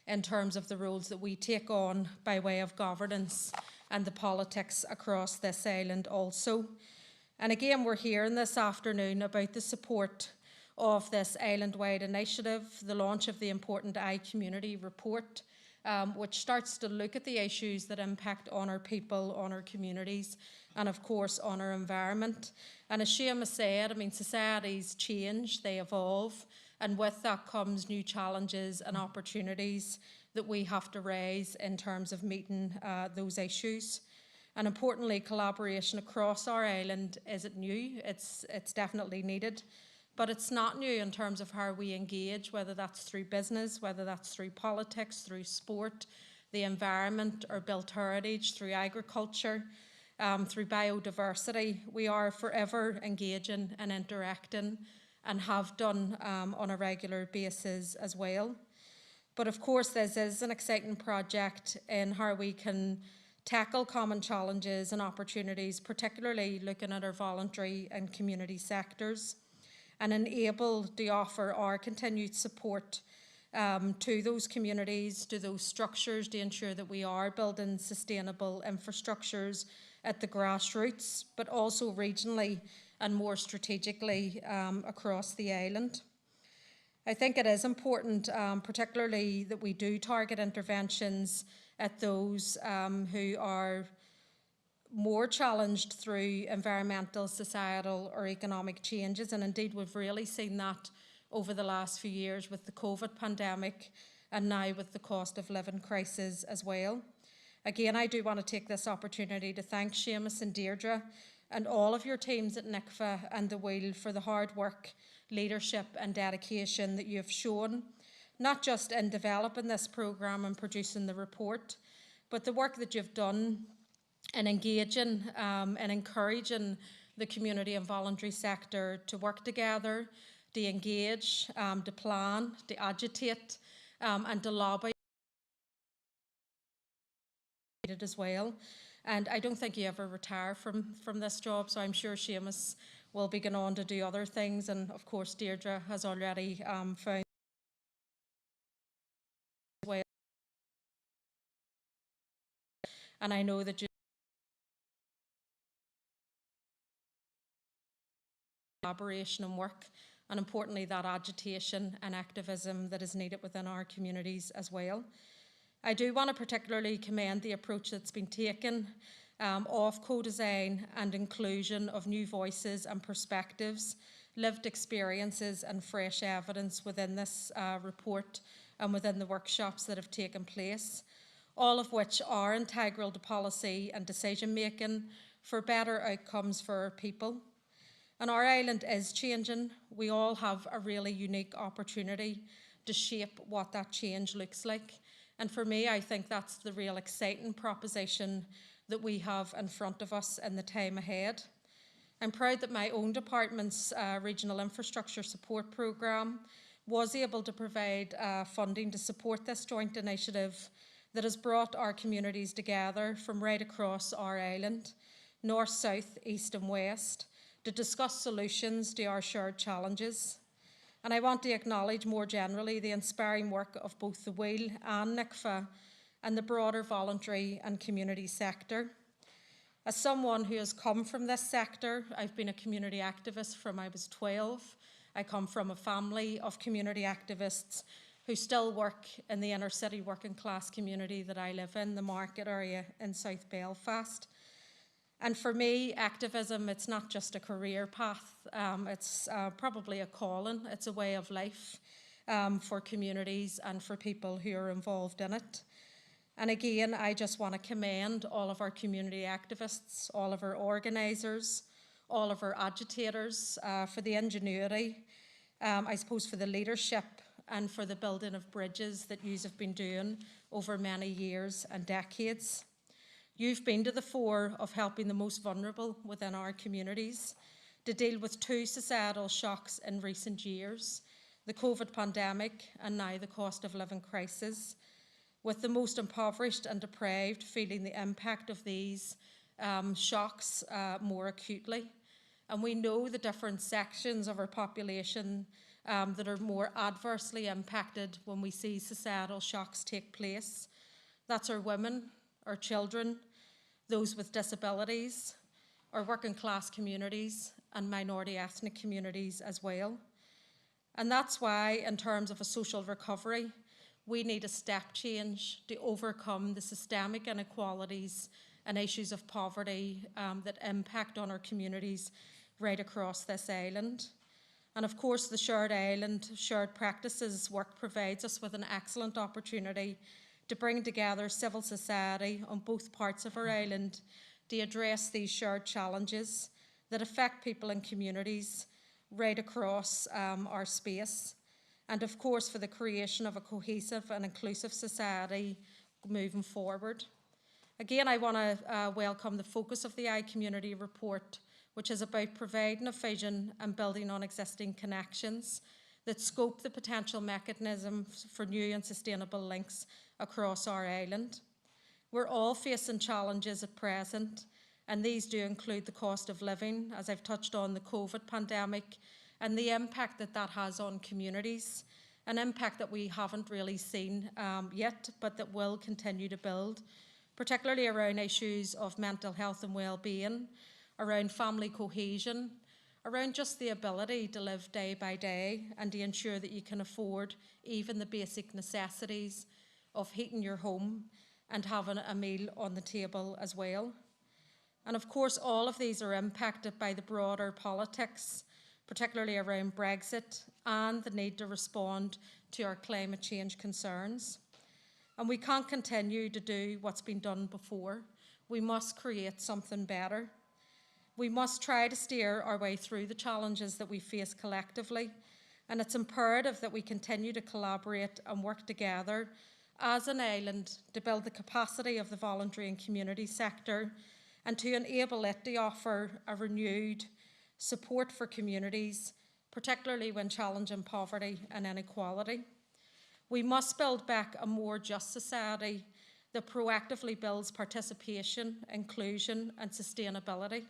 in terms of the roles that we take on by way of governance and the politics across this island also. And again, we're hearing this afternoon about the support of this island-wide initiative, the launch of the important iCommunity report, which starts to look at the issues that impact on our people, on our communities, and of course on our environment. And as Seamus said, I mean, societies change, they evolve, and with that comes new challenges and opportunities that we have to raise in terms of meeting those issues. And importantly, collaboration across our island isn't new, it's definitely needed, but it's not new in terms of how we engage, whether that's through business, whether that's through politics, through sport, the environment, or built heritage, through agriculture, through biodiversity. We are forever engaging and interacting and have done on a regular basis as well. But of course, this is an exciting project in how we can tackle common challenges and opportunities, particularly looking at our voluntary and community sectors, and enable to offer our continued support to those communities, to those structures, to ensure that we are building sustainable infrastructures at the grassroots, but also regionally and more strategically across the island. I think it is important, particularly that we do target interventions at those who are more challenged through environmental, societal or economic changes. And indeed, we've really seen that over the last few years with the COVID pandemic and now with the cost of living crisis as well. Again, I do want to take this opportunity to thank Seamus and Deirdre and all of your teams at NICFA and the Wheel for the hard work, leadership and dedication that you've shown, not just in developing this programme and producing the report, but the work that you've done in engaging and encouraging the community and voluntary sector to work together, to engage, to plan, to agitate and to lobby as well. And I don't think you ever retire from this job, so I'm sure Seamus will be going on to do other things, and of course Deirdre has already found well and I know that you collaboration and work, and importantly that agitation and activism that is needed within our communities as well. I do want to particularly commend the approach that's been taken of co-design and inclusion of new voices and perspectives, lived experiences and fresh evidence within this report and within the workshops that have taken place, all of which are integral to policy and decision making for better outcomes for our people. And our island is changing. We all have a really unique opportunity to shape what that change looks like. And for me, I think that's the real exciting proposition that we have in front of us in the time ahead. I'm proud that my own department's Regional Infrastructure Support Programme was able to provide funding to support this joint initiative that has brought our communities together from right across our island, north, south, east and west, to discuss solutions to our shared challenges. And I want to acknowledge more generally the inspiring work of both the Wheel and NICFA and the broader voluntary and community sector. As someone who has come from this sector, I've been a community activist from I was 12. I come from a family of community activists who still work in the inner city working class community that I live in, the market area in South Belfast. And for me, activism, it's not just a career path, it's probably a calling, it's a way of life for communities and for people who are involved in it. And again, I just want to commend all of our community activists, all of our organisers, all of our agitators for the ingenuity, I suppose for the leadership and for the building of bridges that you have been doing over many years and decades. You've been to the fore of helping the most vulnerable within our communities to deal with two societal shocks in recent years, the COVID pandemic and now the cost of living crisis, with the most impoverished and deprived feeling the impact of these shocks more acutely. And we know the different sections of our population that are more adversely impacted when we see societal shocks take place. That's our women, our children, those with disabilities, our working class communities and minority ethnic communities as well. And that's why, in terms of a social recovery, we need a step change to overcome the systemic inequalities and issues of poverty that impact on our communities right across this island. And of course, the Shared Island, Shared Practices work provides us with an excellent opportunity to bring together civil society on both parts of our island to address these shared challenges that affect people and communities right across our space. And of course, for the creation of a cohesive and inclusive society moving forward. Again, I want to welcome the focus of the iCommunity report, which is about providing a vision and building on existing connections that scope the potential mechanisms for new and sustainable links across our island. We're all facing challenges at present, and these do include the cost of living, as I've touched on the COVID pandemic, and the impact that that has on communities, an impact that we haven't really seen yet, but that will continue to build, particularly around issues of mental health and well-being, around family cohesion, around just the ability to live day by day and to ensure that you can afford even the basic necessities of heating your home and having a meal on the table as well. And of course, all of these are impacted by the broader politics, particularly around Brexit and the need to respond to our climate change concerns. And we can't continue to do what's been done before. We must create something better. We must try to steer our way through the challenges that we face collectively, and it's imperative that we continue to collaborate and work together as an island to build the capacity of the voluntary and community sector and to enable it to offer a renewed support for communities, particularly when challenging poverty and inequality. We must build back a more just society that proactively builds participation, inclusion and sustainability.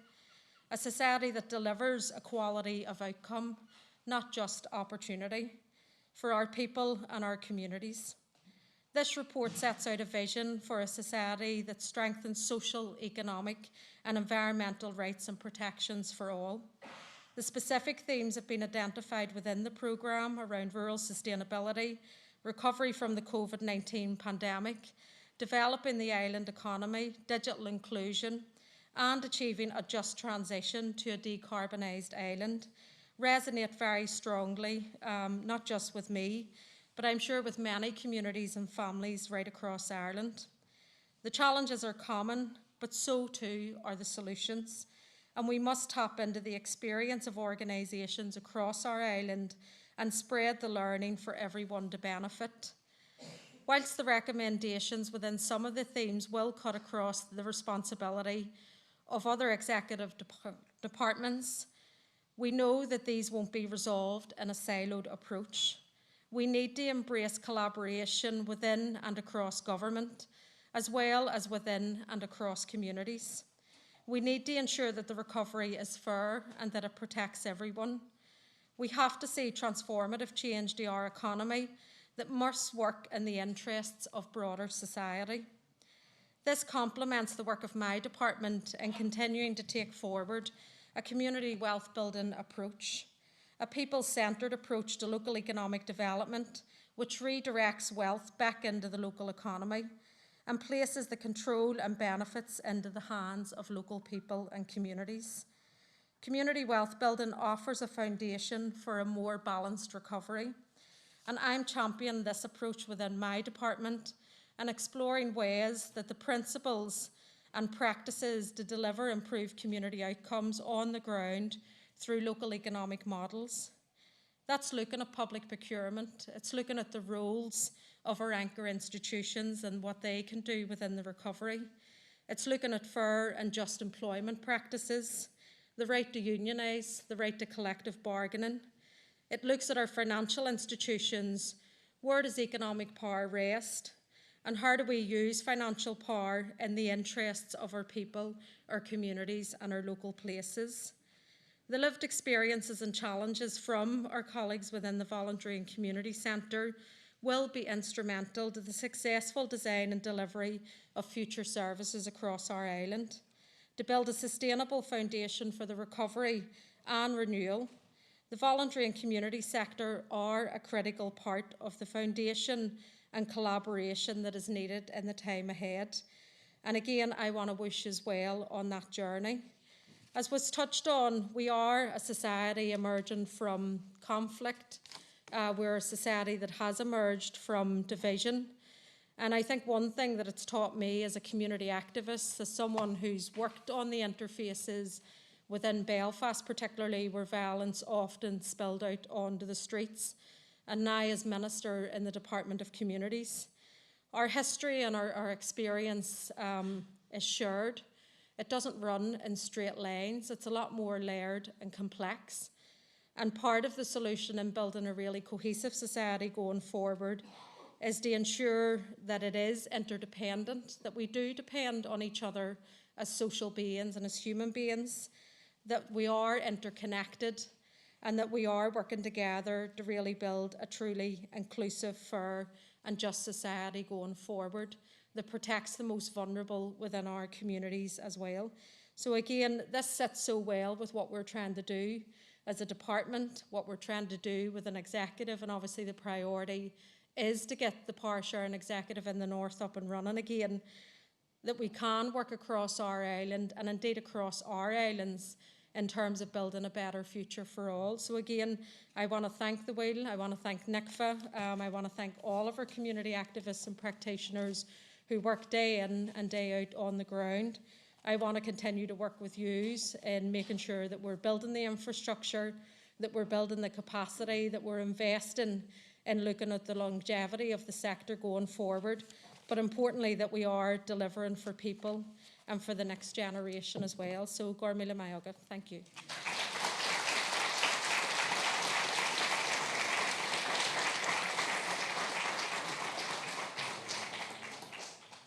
A society that delivers equality of outcome, not just opportunity, for our people and our communities. This report sets out a vision for a society that strengthens social, economic and environmental rights and protections for all. The specific themes have been identified within the programme around rural sustainability, recovery from the COVID-19 pandemic, developing the island economy, digital inclusion, and achieving a just transition to a decarbonised island resonate very strongly, not just with me, but I'm sure with many communities and families right across Ireland. The challenges are common, but so too are the solutions, and we must tap into the experience of organisations across our island and spread the learning for everyone to benefit. Whilst the recommendations within some of the themes will cut across the responsibility of other executive departments, we know that these won't be resolved in a siloed approach. We need to embrace collaboration within and across government, as well as within and across communities. We need to ensure that the recovery is fair and that it protects everyone. We have to see transformative change to our economy that must work in the interests of broader society. This complements the work of my department in continuing to take forward a community wealth building approach, a people-centred approach to local economic development which redirects wealth back into the local economy and places the control and benefits into the hands of local people and communities. Community wealth building offers a foundation for a more balanced recovery, and I'm championing this approach within my department and exploring ways that the principles and practices to deliver improved community outcomes on the ground through local economic models. That's looking at public procurement, it's looking at the roles of our anchor institutions and what they can do within the recovery. It's looking at fair and just employment practices, the right to unionise, the right to collective bargaining. It looks at our financial institutions, where does economic power rest, and how do we use financial power in the interests of our people, our communities and our local places. The lived experiences and challenges from our colleagues within the Voluntary and Community Centre will be instrumental to the successful design and delivery of future services across our island. To build a sustainable foundation for the recovery and renewal, the voluntary and community sector are a critical part of the foundation and collaboration that is needed in the time ahead. And again, I want to wish as well on that journey. As was touched on, we are a society emerging from conflict. We're a society that has emerged from division. And I think one thing that it's taught me as a community activist, as someone who's worked on the interfaces within Belfast, particularly where violence often spilled out onto the streets, and now as Minister in the Department of Communities, our history and our experience is shared. It doesn't run in straight lines. It's a lot more layered and complex. And part of the solution in building a really cohesive society going forward is to ensure that it is interdependent, that we do depend on each other as social beings and as human beings, that we are interconnected, and that we are working together to really build a truly inclusive, fair and just society going forward that protects the most vulnerable within our communities as well. So again, this sits so well with what we're trying to do as a department, what we're trying to do with an executive, and obviously the priority is to get the power sharing executive in the north up and running again, that we can work across our island and indeed across our islands in terms of building a better future for all. So again, I want to thank the Wheel, I want to thank NICFA, I want to thank all of our community activists and practitioners who work day in and day out on the ground. I want to continue to work with yous in making sure that we're building the infrastructure, that we're building the capacity, that we're investing in looking at the longevity of the sector going forward, but importantly that we are delivering for people and for the next generation as well. So, Gormila Mayoga, thank you.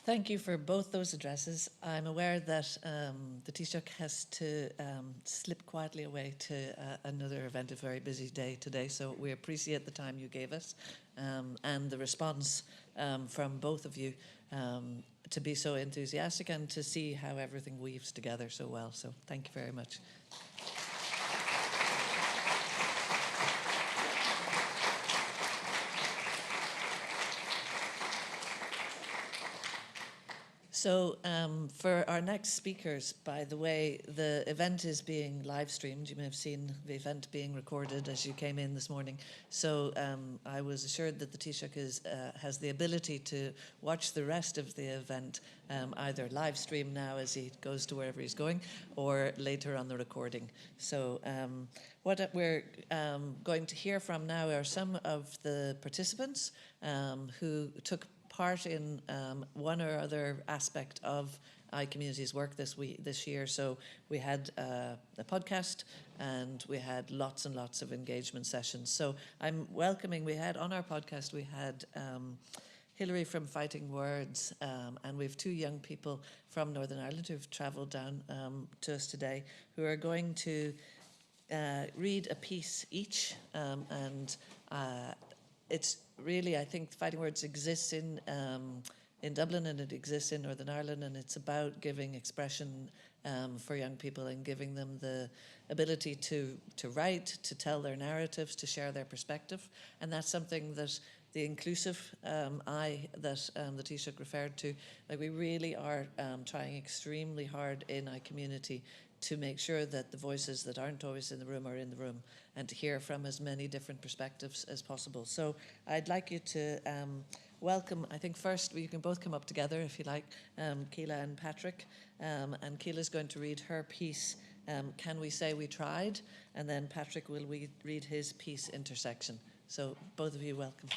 Thank you for both those addresses. I'm aware that the Taoiseach has to slip quietly away to another event, a very busy day today, so we appreciate the time you gave us and the response from both of you to be so enthusiastic and to see how everything weaves together so well. So thank you very much. So for our next speakers, by the way, the event is being live streamed. You may have seen the event being recorded as you came in this morning. So I was assured that the Taoiseach has the ability to watch the rest of the event either live stream now as he goes to wherever he's going or later on the recording. So what we're going to hear from now are some of the participants who took part in one or other aspect of iCommunity's work this year. So we had a podcast and we had lots and lots of engagement sessions. So I'm welcoming, on our podcast, we had Hilary from Fighting Words, and we have two young people from Northern Ireland who've travelled down to us today who are going to read a piece each, and it's really, I think Fighting Words exists in Dublin and it exists in Northern Ireland, and it's about giving expression for young people and giving them the ability to write, to tell their narratives, to share their perspective. And that's something that the inclusive eye that the Taoiseach referred to, like we really are trying extremely hard in iCommunity to make sure that the voices that aren't always in the room are in the room and to hear from as many different perspectives as possible. So I'd like you to welcome, I think first you can both come up together if you like, Keela and Patrick. And Keela's going to read her piece, Can We Say We Tried? And then Patrick will read his piece, Intersection. So both of you, welcome.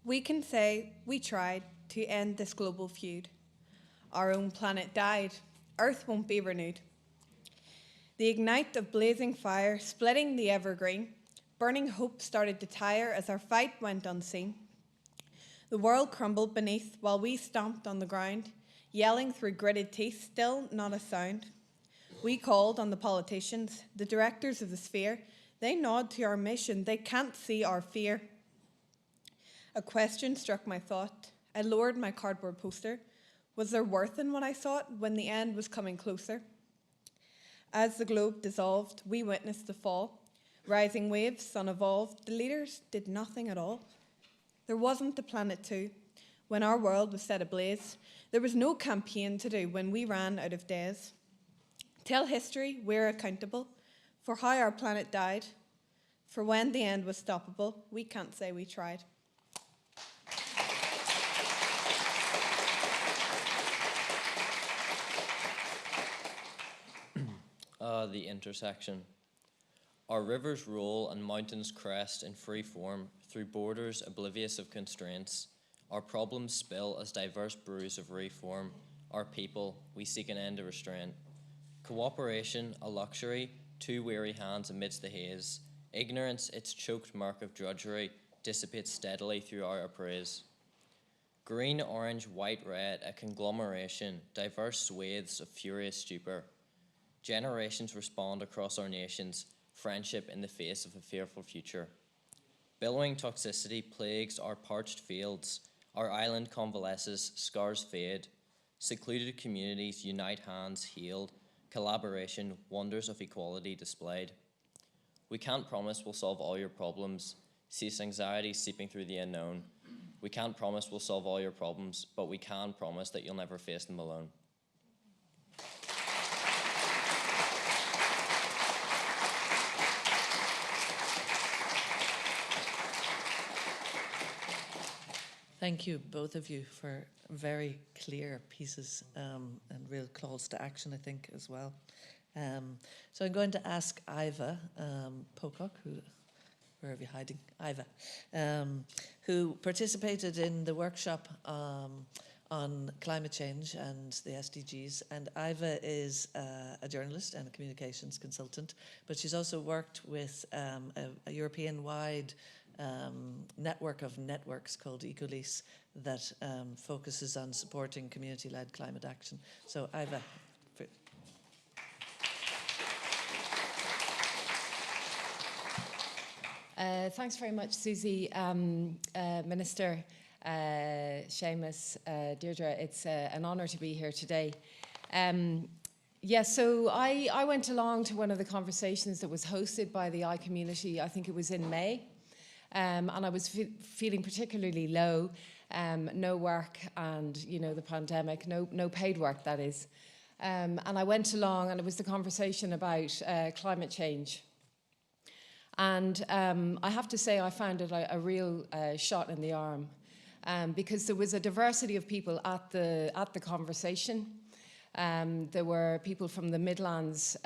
We can say we tried to end this global feud. Our own planet died. Earth won't be renewed. The ignite of blazing fire, splitting the evergreen, burning hope started to tire as our fight went unseen. The world crumbled beneath while we stomped on the ground, yelling through gritted teeth, still not a sound. We called on the politicians, the directors of the sphere. They nod to our mission. They can't see our fear. A question struck my thought. I lowered my cardboard poster. Was there worth in what I sought when the end was coming closer? As the globe dissolved, we witnessed the fall. Rising waves, unevolved, the leaders did nothing at all. There wasn't a planet 2 when our world was set ablaze. There was no campaign to do when we ran out of days. Tell history we're accountable for how our planet died. For when the end was stoppable, we can't say we tried. The intersection. Our rivers roll and mountains crest in free form through borders oblivious of constraints. Our problems spill as diverse brews of reform. Our people, we seek an end to restraint. Cooperation, a luxury, two weary hands amidst the haze. Ignorance, its choked mark of drudgery, dissipates steadily through our praise. Green, orange, white, red, a conglomeration, diverse swathes of furious stupor. Generations respond across our nations, friendship in the face of a fearful future. Billowing toxicity plagues our parched fields, our island convalesces, scars fade. Secluded communities unite hands healed, collaboration, wonders of equality displayed. We can't promise we'll solve all your problems, cease anxiety seeping through the unknown. We can't promise we'll solve all your problems, but we can promise that you'll never face them alone. Thank you, both of you, for very clear pieces and real calls to action, I think, as well. So I'm going to ask Iva Pocock, where are you hiding? Iva, who participated in the workshop on on climate change and the SDGs. And Iva is a journalist and a communications consultant, but she's also worked with a European-wide network of networks called Ecolease that focuses on supporting community-led climate action. So Iva. Thanks very much, Susie. Minister Seamus, Deirdre, it's an honour to be here today. So I went along to one of the conversations that was hosted by the iCommunity, I think it was in May, and I was feeling particularly low, no work and, you know, the pandemic, no paid work, that is. And I went along and it was the conversation about climate change. And I have to say I found it a real shot in the arm because there was a diversity of people at the conversation. There were people from the Midlands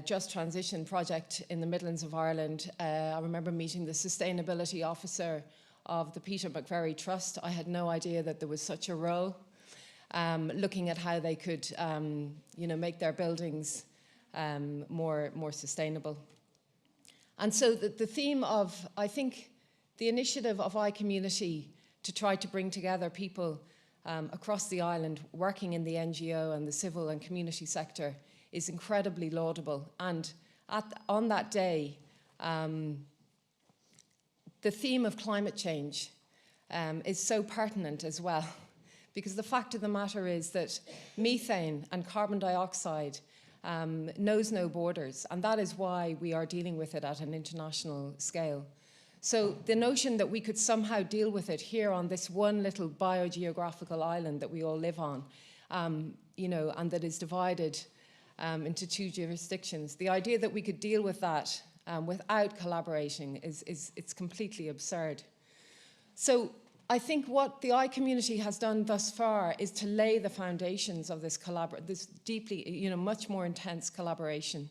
Just Transition project in the Midlands of Ireland. I remember meeting the sustainability officer of the Peter McVerry Trust. I had no idea that there was such a role, looking at how they could make their buildings more sustainable. And so the theme of, I think, the initiative of iCommunity to try to bring together people across the island working in the NGO and the civil and community sector is incredibly laudable. And on that day, the theme of climate change is so pertinent as well, because the fact of the matter is that methane and carbon dioxide knows no borders, and that is why we are dealing with it at an international scale. So the notion that we could somehow deal with it here on this one little biogeographical island that we all live on, and that is divided into two jurisdictions, the idea that we could deal with that without collaborating it's completely absurd. So I think what the iCommunity has done thus far is to lay the foundations of this deeply, much more intense collaboration.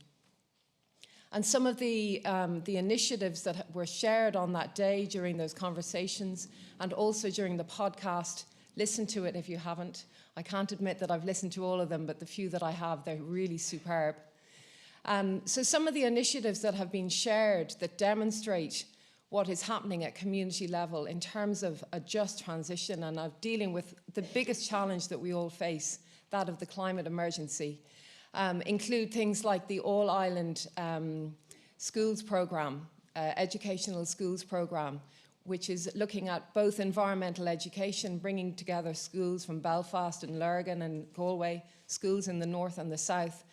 And some of the initiatives that were shared on that day during those conversations and also during the podcast, listen to it if you haven't. I can't admit that I've listened to all of them, but the few that I have, they're really superb. So some of the initiatives that have been shared that demonstrate what is happening at community level in terms of a just transition and of dealing with the biggest challenge that we all face, that of the climate emergency, include things like the All-Island Schools Programme, Educational Schools Programme, which is looking at both environmental education, bringing together schools from Belfast and Lurgan and Galway, schools in the north and the south,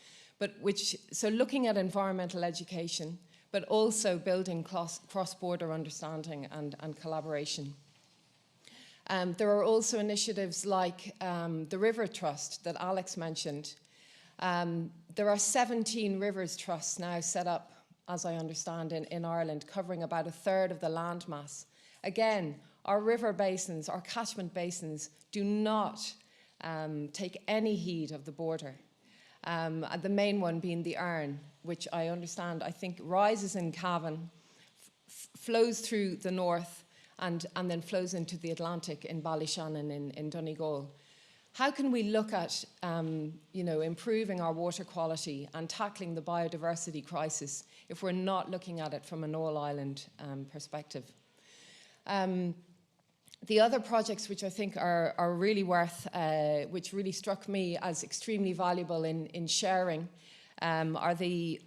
so looking at environmental education, but also building cross-border understanding and collaboration. There are also initiatives like the River Trust that Alex mentioned. There are 17 Rivers Trusts now set up, as I understand, in Ireland, covering about a third of the landmass. Again, our river basins, our catchment basins, do not take any heed of the border. The main one being the Erne, which I understand, I think, rises in Cavan, flows through the north, and then flows into the Atlantic in Ballyshannon in Donegal. How can we look at improving our water quality and tackling the biodiversity crisis if we're not looking at it from an all-island perspective? The other projects which I think are really worth, which really struck me as extremely valuable in sharing, are the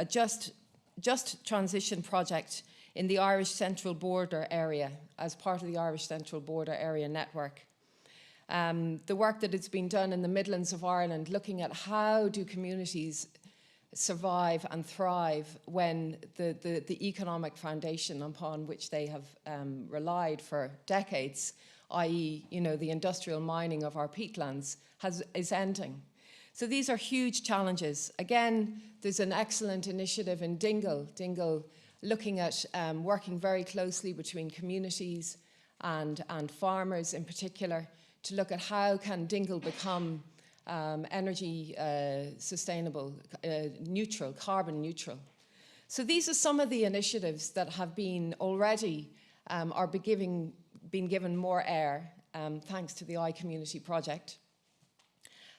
Just Transition project in the Irish Central Border Area as part of the Irish Central Border Area Network. The work that has been done in the Midlands of Ireland, looking at how do communities survive and thrive when the economic foundation upon which they have relied for decades, i.e., the industrial mining of our peatlands, is ending. So these are huge challenges. Again, there's an excellent initiative in Dingle looking at working very closely between communities and farmers in particular to look at how can Dingle become energy sustainable, neutral, carbon neutral. So these are some of the initiatives that have been already being given more air thanks to the iCommunity project.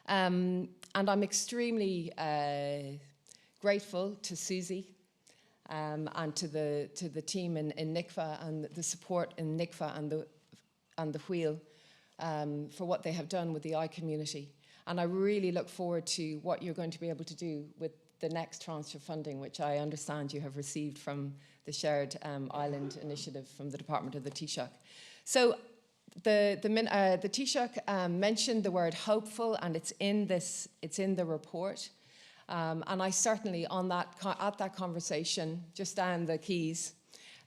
And I'm extremely grateful to Susie and to the team in NICFA and the support in NICFA and the Wheel for what they have done with the iCommunity. And I really look forward to what you're going to be able to do with the next tranche of funding, which I understand you have received from the Shared Island Initiative from the Department of the Taoiseach. So the Taoiseach mentioned the word hopeful, and it's in the report. And I certainly, at that conversation, just down the quays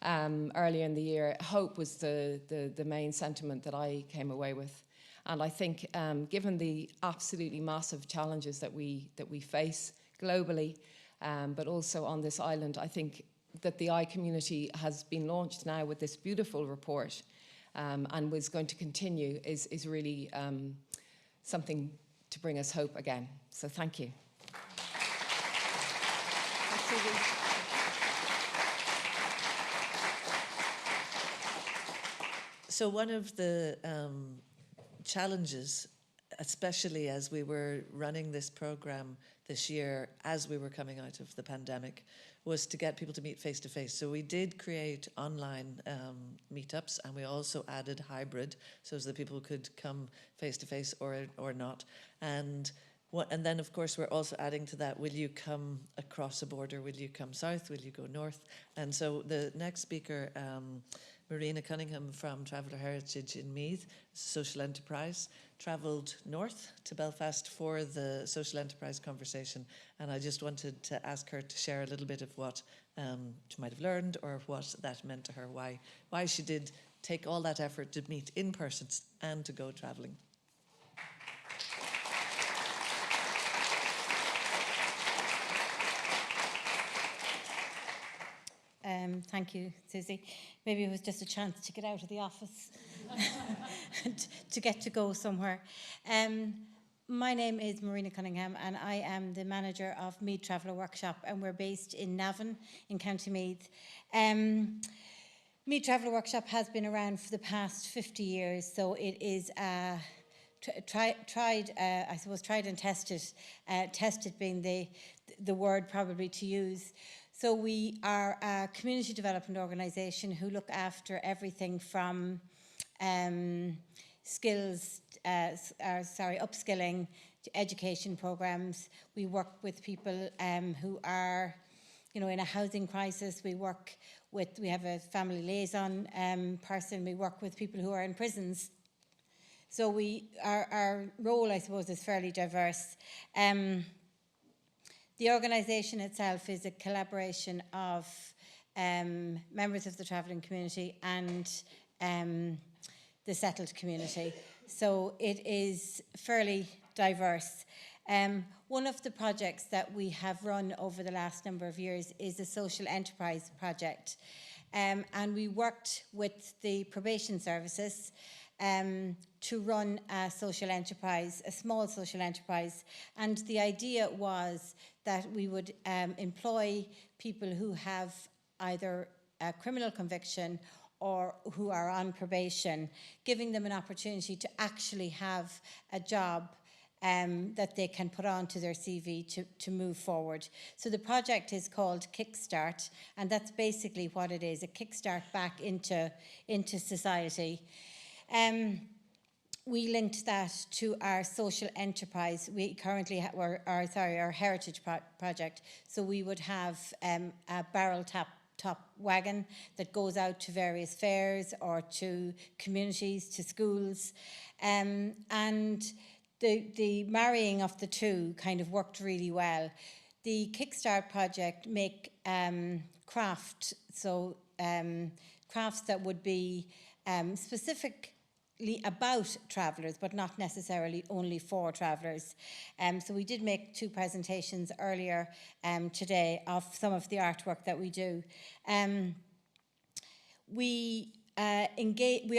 earlier in the year, hope was the main sentiment that I came away with. And I think, given the absolutely massive challenges that we face globally, but also on this island, I think that the iCommunity has been launched now with this beautiful report, and was going to continue is really something to bring us hope again. So thank you. So one of the challenges, especially as we were running this program this year, as we were coming out of the pandemic, was to get people to meet face to face. So we did create online meetups, and we also added hybrid, so that people could come face to face or not. And then, of course, we're also adding to that, will you come across a border? Will you come south? Will you go north? And so the next speaker, Marina Cunningham from Traveller Heritage in Meath, social enterprise, travelled north to Belfast for the social enterprise conversation. And I just wanted to ask her to share a little bit of what she might have learned, or what that meant to her, why she did take all that effort to meet in person and to go travelling. Thank you, Susie. Maybe it was just a chance to get out of the office and to get to go somewhere. My name is Marina Cunningham, and I am the manager of Meath Traveller Workshop, and we're based in Navan in County Meath. Meath Traveller Workshop has been around for the past 50 years, so it is tried and tested, tested being the word probably to use. So we are a community development organisation who look after everything from upskilling to education programmes. We work with people who are, in a housing crisis. We have a family liaison person. We work with people who are in prisons. So our role, I suppose, is fairly diverse. The organisation itself is a collaboration of members of the travelling community and the settled community. So it is fairly diverse. One of the projects that we have run over the last number of years is a social enterprise project. And we worked with the probation services to run a social enterprise, a small social enterprise. And the idea was that we would employ people who have either a criminal conviction or who are on probation, giving them an opportunity to actually have a job that they can put onto their CV to move forward. So the project is called Kickstart, and that's basically what it is, a kickstart back into society. We linked that to our social enterprise. We currently our heritage project. So we would have a barrel top wagon that goes out to various fairs or to communities, to schools, and the marrying of the two kind of worked really well. The Kickstart project make crafts that would be specifically about travellers, but not necessarily only for travellers. So we did make 2 presentations earlier today of some of the artwork that we do. We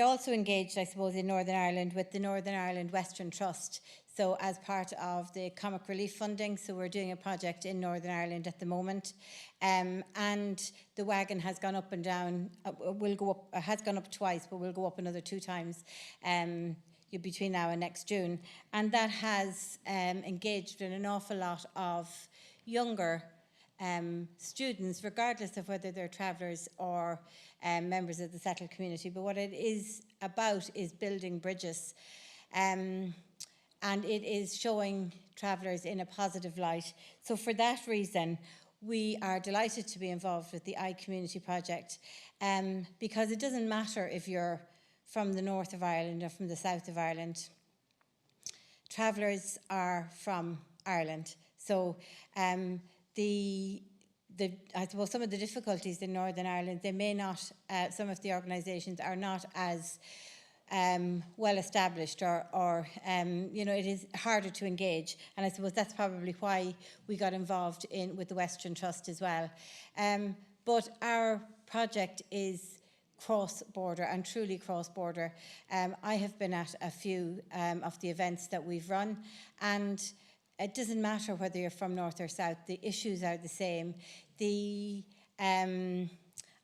also engaged, I suppose, in Northern Ireland with the Northern Ireland Western Trust. So as part of the comic relief funding, so we're doing a project in Northern Ireland at the moment, and the wagon has gone up and down. Will go up. Has gone up twice, but will go up another 2 times between now and next June. And that has engaged in an awful lot of younger students, regardless of whether they're travellers or members of the settled community. But what it is about is building bridges. And it is showing travellers in a positive light. So for that reason, we are delighted to be involved with the iCommunity project, because it doesn't matter if you're from the north of Ireland or from the south of Ireland. Travellers are from Ireland. So I suppose some of the difficulties in Northern Ireland, they may not, some of the organisations are not as well established, or it is harder to engage, and I suppose that's probably why we got involved with the Western Trust as well. But our project is cross-border, and truly cross-border. I have been at a few of the events that we've run, and it doesn't matter whether you're from north or south, the issues are the same.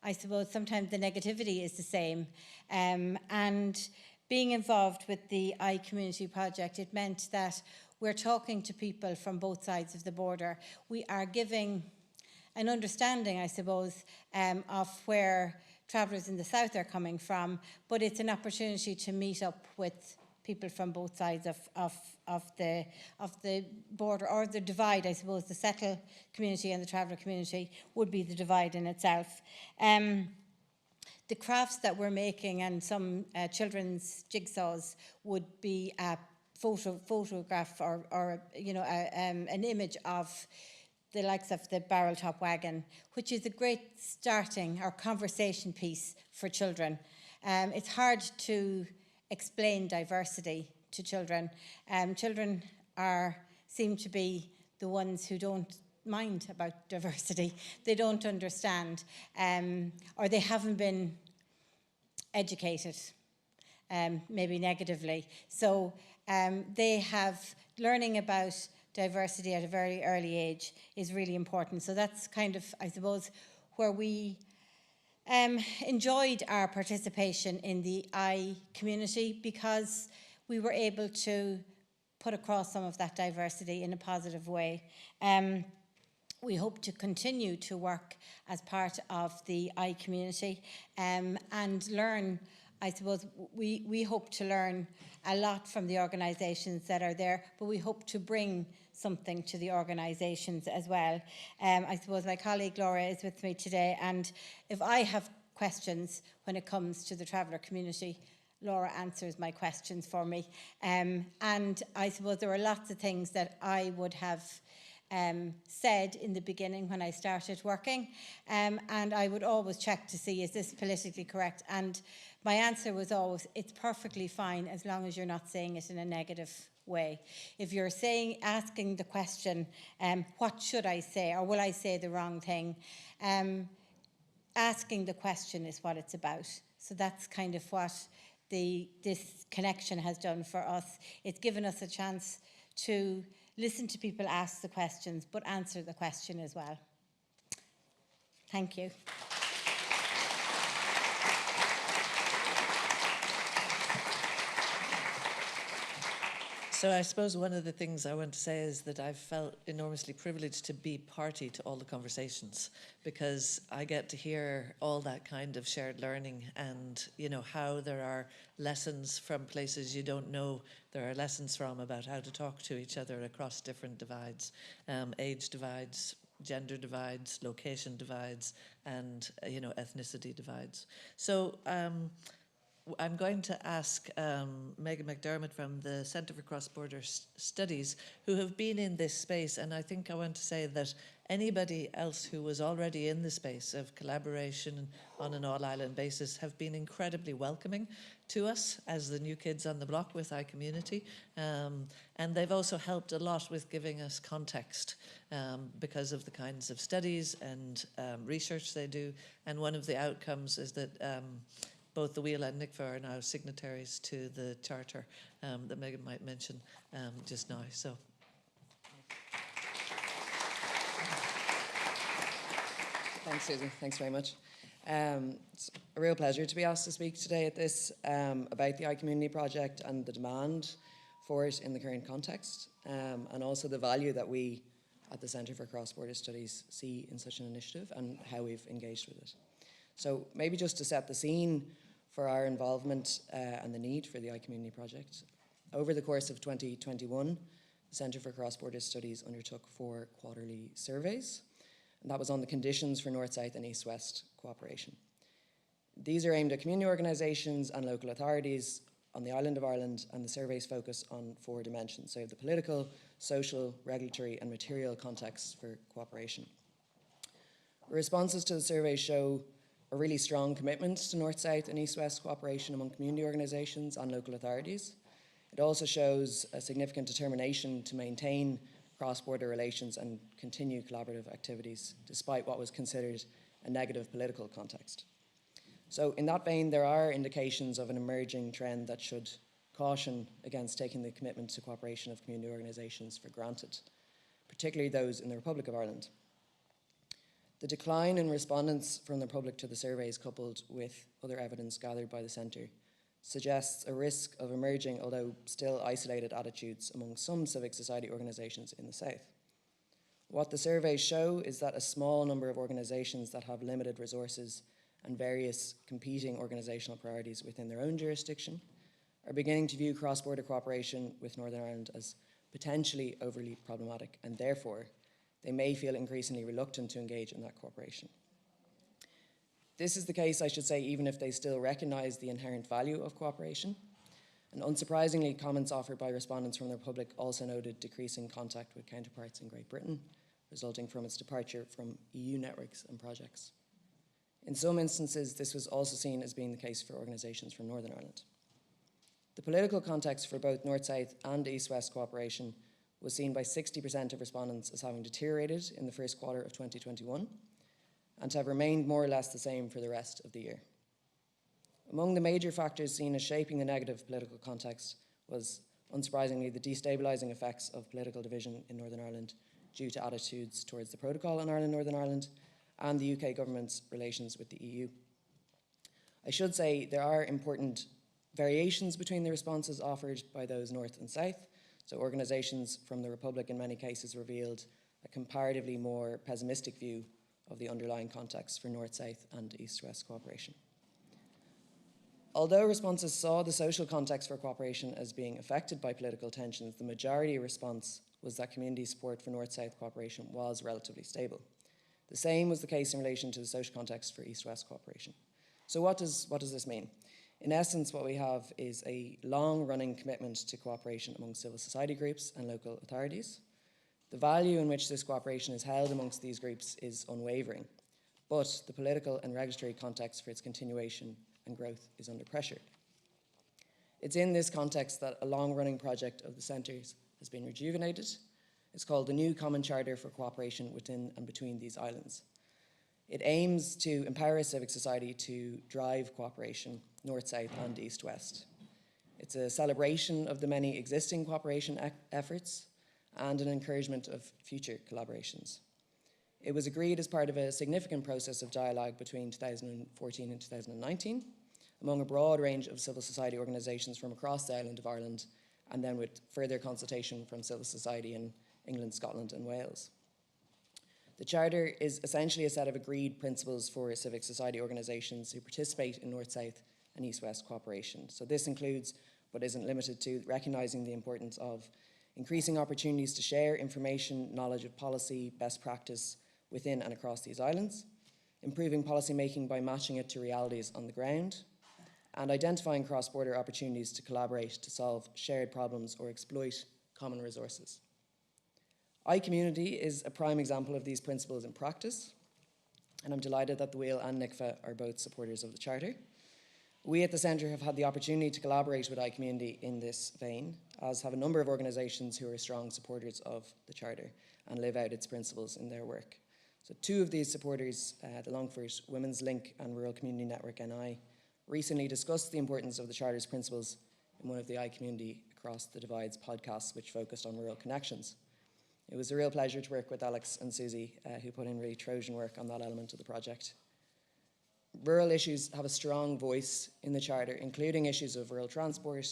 I suppose sometimes the negativity is the same. And being involved with the iCommunity project, it meant that we're talking to people from both sides of the border. We are giving an understanding, I suppose, of where travellers in the south are coming from, but it's an opportunity to meet up with people from both sides of the border, or the divide, I suppose. The settled community and the traveller community would be the divide in itself. The crafts that we're making and some children's jigsaws would be a photograph or an image of the likes of the barrel top wagon, which is a great starting or conversation piece for children. It's hard to explain diversity to children. Children seem to be the ones who don't mind about diversity. They don't understand, or they haven't been educated, maybe negatively. So they have learning about diversity at a very early age is really important. So that's kind of, I suppose, where we enjoyed our participation in the iCommunity, because we were able to put across some of that diversity in a positive way. We hope to continue to work as part of the iCommunity and learn. I suppose we hope to learn a lot from the organisations that are there, but we hope to bring something to the organisations as well. I suppose my colleague Laura is with me today, and if I have questions when it comes to the traveller community, Laura answers my questions for me. And I suppose there are lots of things that I would have said in the beginning when I started working, and I would always check to see, is this politically correct? And my answer was always, it's perfectly fine as long as you're not saying it in a negative way. If you're asking the question, what should I say, or will I say the wrong thing? Asking the question is what it's about. So that's kind of what this connection has done for us. It's given us a chance to listen to people ask the questions, but answer the question as well. Thank you. So I suppose one of the things I want to say is that I've felt enormously privileged to be party to all the conversations, because I get to hear all that kind of shared learning, and how there are lessons from places you don't know there are lessons from about how to talk to each other across different divides, age divides, gender divides, location divides, and ethnicity divides. So I'm going to ask Megan McDermott from the Centre for Cross-Border Studies, who have been in this space, and I think I want to say that anybody else who was already in the space of collaboration on an all-island basis have been incredibly welcoming to us as the new kids on the block with iCommunity, and they've also helped a lot with giving us context because of the kinds of studies and research they do, and one of the outcomes is that both the Wheel and NICFA are now signatories to the charter that Megan might mention just now. So. Thanks, Susie. Thanks very much. It's a real pleasure to be asked to speak today at this about the iCommunity project and the demand for it in the current context, and also the value that we at the Centre for Cross-Border Studies see in such an initiative and how we've engaged with it. So maybe just to set the scene for our involvement and the need for the iCommunity project. Over the course of 2021, the Centre for Cross-Border Studies undertook 4 quarterly surveys, and that was on the conditions for North-South and East-West cooperation. These are aimed at community organisations and local authorities on the island of Ireland, and the surveys focus on 4 dimensions, so the political, social, regulatory and material contexts for cooperation. Responses to the survey show a really strong commitment to North-South and East-West cooperation among community organisations and local authorities. It also shows a significant determination to maintain cross-border relations and continue collaborative activities, despite what was considered a negative political context. So in that vein, there are indications of an emerging trend that should caution against taking the commitment to cooperation of community organisations for granted, particularly those in the Republic of Ireland. The decline in respondents from the Republic to the surveys, coupled with other evidence gathered by the Centre, suggests a risk of emerging, although still isolated, attitudes among some civic society organisations in the South. What the surveys show is that a small number of organisations that have limited resources and various competing organisational priorities within their own jurisdiction are beginning to view cross-border cooperation with Northern Ireland as potentially overly problematic, and therefore they may feel increasingly reluctant to engage in that cooperation. This is the case, I should say, even if they still recognise the inherent value of cooperation. And unsurprisingly, comments offered by respondents from the Republic also noted decreasing contact with counterparts in Great Britain, resulting from its departure from EU networks and projects. In some instances, this was also seen as being the case for organisations from Northern Ireland. The political context for both North-South and East-West cooperation was seen by 60% of respondents as having deteriorated in the first quarter of 2021, and to have remained more or less the same for the rest of the year. Among the major factors seen as shaping the negative political context was, unsurprisingly, the destabilising effects of political division in Northern Ireland due to attitudes towards the Protocol on Ireland-Northern Ireland and the UK government's relations with the EU. I should say there are important variations between the responses offered by those North and South. So organisations from the Republic in many cases revealed a comparatively more pessimistic view of the underlying context for North-South and East-West cooperation. Although responses saw the social context for cooperation as being affected by political tensions, the majority response was that community support for North-South cooperation was relatively stable. The same was the case in relation to the social context for East-West cooperation. So what does this mean? In essence, what we have is a long-running commitment to cooperation among civil society groups and local authorities. The value in which this cooperation is held amongst these groups is unwavering, but the political and regulatory context for its continuation and growth is under pressure. It's in this context that a long-running project of the Centre's has been rejuvenated. It's called the New Common Charter for Cooperation Within and Between These Islands. It aims to empower civic society to drive cooperation North-South and East-West. It's a celebration of the many existing cooperation efforts and an encouragement of future collaborations. It was agreed as part of a significant process of dialogue between 2014 and 2019 among a broad range of civil society organisations from across the island of Ireland, and then with further consultation from civil society in England, Scotland and Wales. The Charter is essentially a set of agreed principles for civic society organisations who participate in North-South and East-West cooperation. So this includes, but isn't limited to, recognising the importance of increasing opportunities to share information, knowledge of policy, best practice within and across these islands, improving policy making by matching it to realities on the ground, and identifying cross-border opportunities to collaborate to solve shared problems or exploit common resources. iCommunity is a prime example of these principles in practice, and I'm delighted that the Wheel and NICFA are both supporters of the Charter. We at the Centre have had the opportunity to collaborate with iCommunity in this vein, as have a number of organisations who are strong supporters of the Charter and live out its principles in their work. So 2 of these supporters, the Longford Women's Link and Rural Community Network NI, recently discussed the importance of the Charter's principles in one of the iCommunity Across the Divides podcasts, which focused on rural connections. It was a real pleasure to work with Alex and Susie, who put in really Trojan work on that element of the project. Rural issues have a strong voice in the Charter, including issues of rural transport,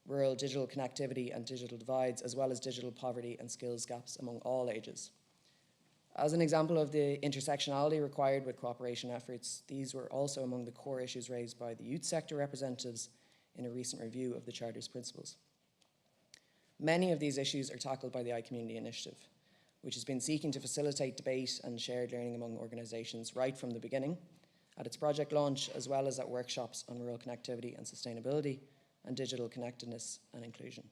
rural digital connectivity and digital divides, as well as digital poverty and skills gaps among all ages. As an example of the intersectionality required with cooperation efforts, these were also among the core issues raised by the youth sector representatives in a recent review of the Charter's principles. Many of these issues are tackled by the iCommunity initiative, which has been seeking to facilitate debate and shared learning among organisations right from the beginning, at its project launch, as well as at workshops on rural connectivity and sustainability and digital connectedness and inclusion.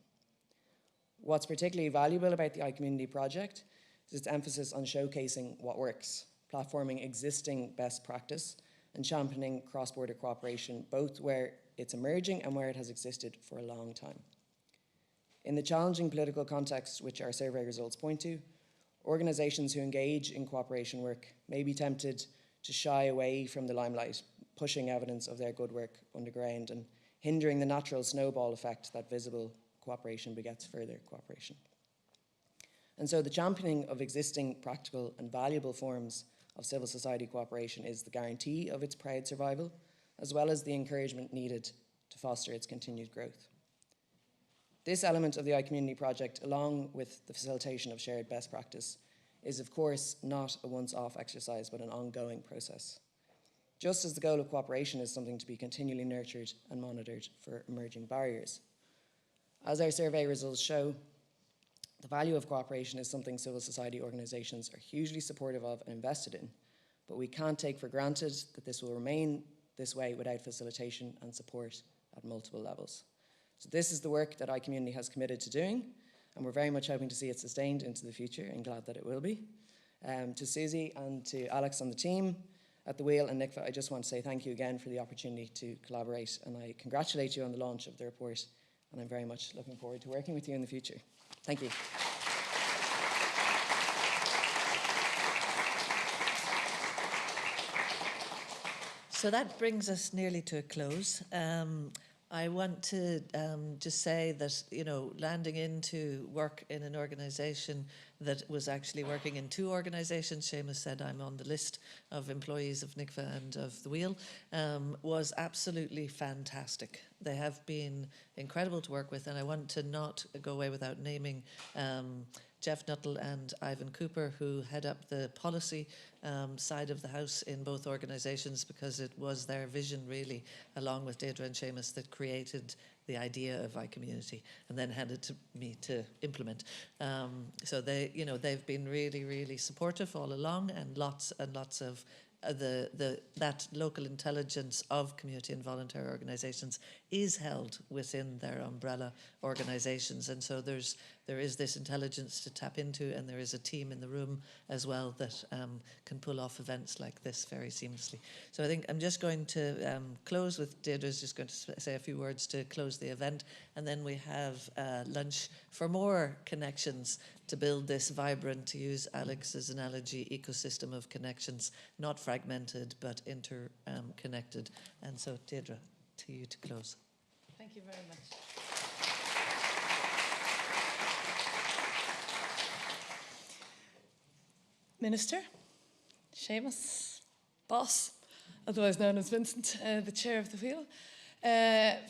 What's particularly valuable about the iCommunity project is its emphasis on showcasing what works, platforming existing best practice, and championing cross-border cooperation, both where it's emerging and where it has existed for a long time. In the challenging political context which our survey results point to, organisations who engage in cooperation work may be tempted to shy away from the limelight, pushing evidence of their good work underground and hindering the natural snowball effect that visible cooperation begets further cooperation. And so the championing of existing practical and valuable forms of civil society cooperation is the guarantee of its proud survival, as well as the encouragement needed to foster its continued growth. This element of the iCommunity project, along with the facilitation of shared best practice, is of course not a once-off exercise, but an ongoing process. Just as the goal of cooperation is something to be continually nurtured and monitored for emerging barriers. As our survey results show, the value of cooperation is something civil society organisations are hugely supportive of and invested in, but we can't take for granted that this will remain this way without facilitation and support at multiple levels. So this is the work that iCommunity has committed to doing, and we're very much hoping to see it sustained into the future, and glad that it will be. To Susie and to Alex and the team at the wheel and NICFA, I just want to say thank you again for the opportunity to collaborate, and I congratulate you on the launch of the report, and I'm very much looking forward to working with you in the future. Thank you. So that brings us nearly to a close. I want to just say that, you know, landing into work in an organisation that was actually working in two organisations, Seamus said I'm on the list of employees of NICFA and of the Wheel, was absolutely fantastic. They have been incredible to work with, and I want to not go away without naming Jeff Nuttall and Ivan Cooper, who head up the policy side of the house in both organisations, because it was their vision really, along with Deirdre and Seamus, that created the idea of iCommunity and then handed to me to implement. So they, you know, they've been really, really supportive all along, and lots of that local intelligence of community and voluntary organisations is held within their umbrella organisations, and so there is this intelligence to tap into, and there is a team in the room as well that can pull off events like this very seamlessly. So I think I'm just going to close with Deirdre's just going to say a few words to close the event, and then we have lunch for more connections to build this vibrant, to use Alex's analogy, ecosystem of connections, not fragmented but interconnected. And so Deirdre, to you to close. Thank you very much. Minister, Seamus, boss, otherwise known as Vincent, the chair of the wheel.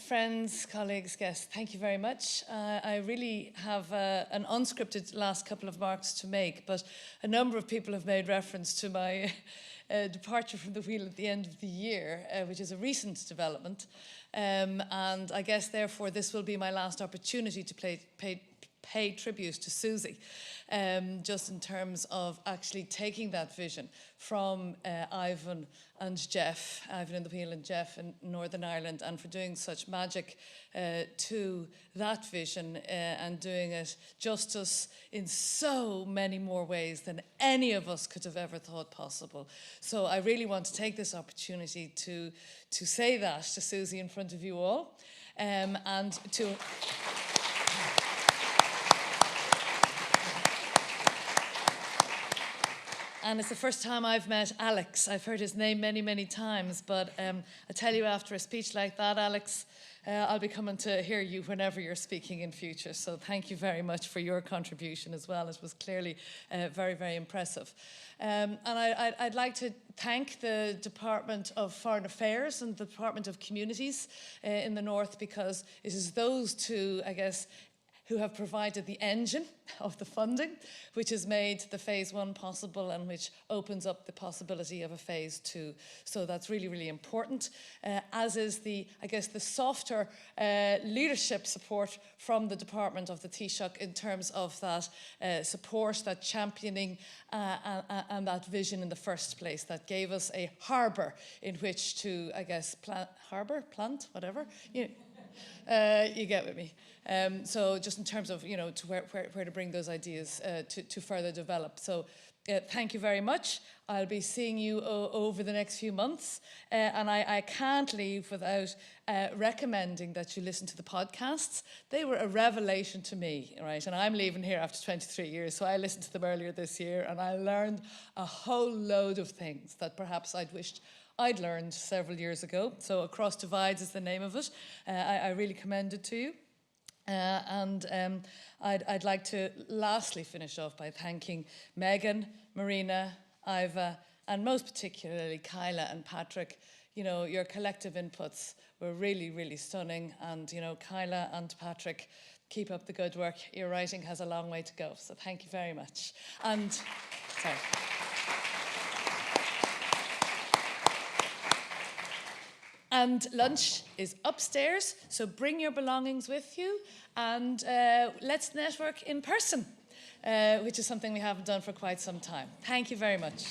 Friends, colleagues, guests, thank you very much. I really have an unscripted last couple of remarks to make, but a number of people have made reference to my departure from the wheel at the end of the year, which is a recent development. And I guess, therefore, this will be my last opportunity to pay tribute to Susie, just in terms of actually taking that vision from Ivan and Jeff, Ivan in the Wheel and Jeff in Northern Ireland, and for doing such magic to that vision and doing it justice in so many more ways than any of us could have ever thought possible. So I really want to take this opportunity to say that to Susie in front of you all, and to... and it's the first time I've met Alex. I've heard his name many, many times, but I tell you, after a speech like that, Alex, I'll be coming to hear you whenever you're speaking in future. So thank you very much for your contribution as well. It was clearly very, very impressive. And I'd like to thank the Department of Foreign Affairs and the Department of Communities in the North, because it is those two, I guess, who have provided the engine of the funding, which has made the phase 1 possible and which opens up the possibility of a phase 2. So that's really, really important, as is the, I guess, the softer leadership support from the department of the Taoiseach in terms of that support, that championing and that vision in the first place that gave us a harbour in which to, I guess, plant, whatever. You get with me. So just in terms of, to where to bring those ideas to further develop. So thank you very much. I'll be seeing you over the next few months. And I can't leave without recommending that you listen to the podcasts. They were a revelation to me, right? And I'm leaving here after 23 years, so I listened to them earlier this year, and I learned a whole load of things that perhaps I'd wished I'd learned several years ago. So Across Divides is the name of it. I really commend it to you. I'd like to lastly finish off by thanking Megan, Marina, Iva, and most particularly Kyla and Patrick. Your collective inputs were really, really stunning. And, Kyla and Patrick, keep up the good work. Your writing has a long way to go. So thank you very much. And, sorry. And lunch is upstairs, so bring your belongings with you, and let's network in person, which is something we haven't done for quite some time. Thank you very much.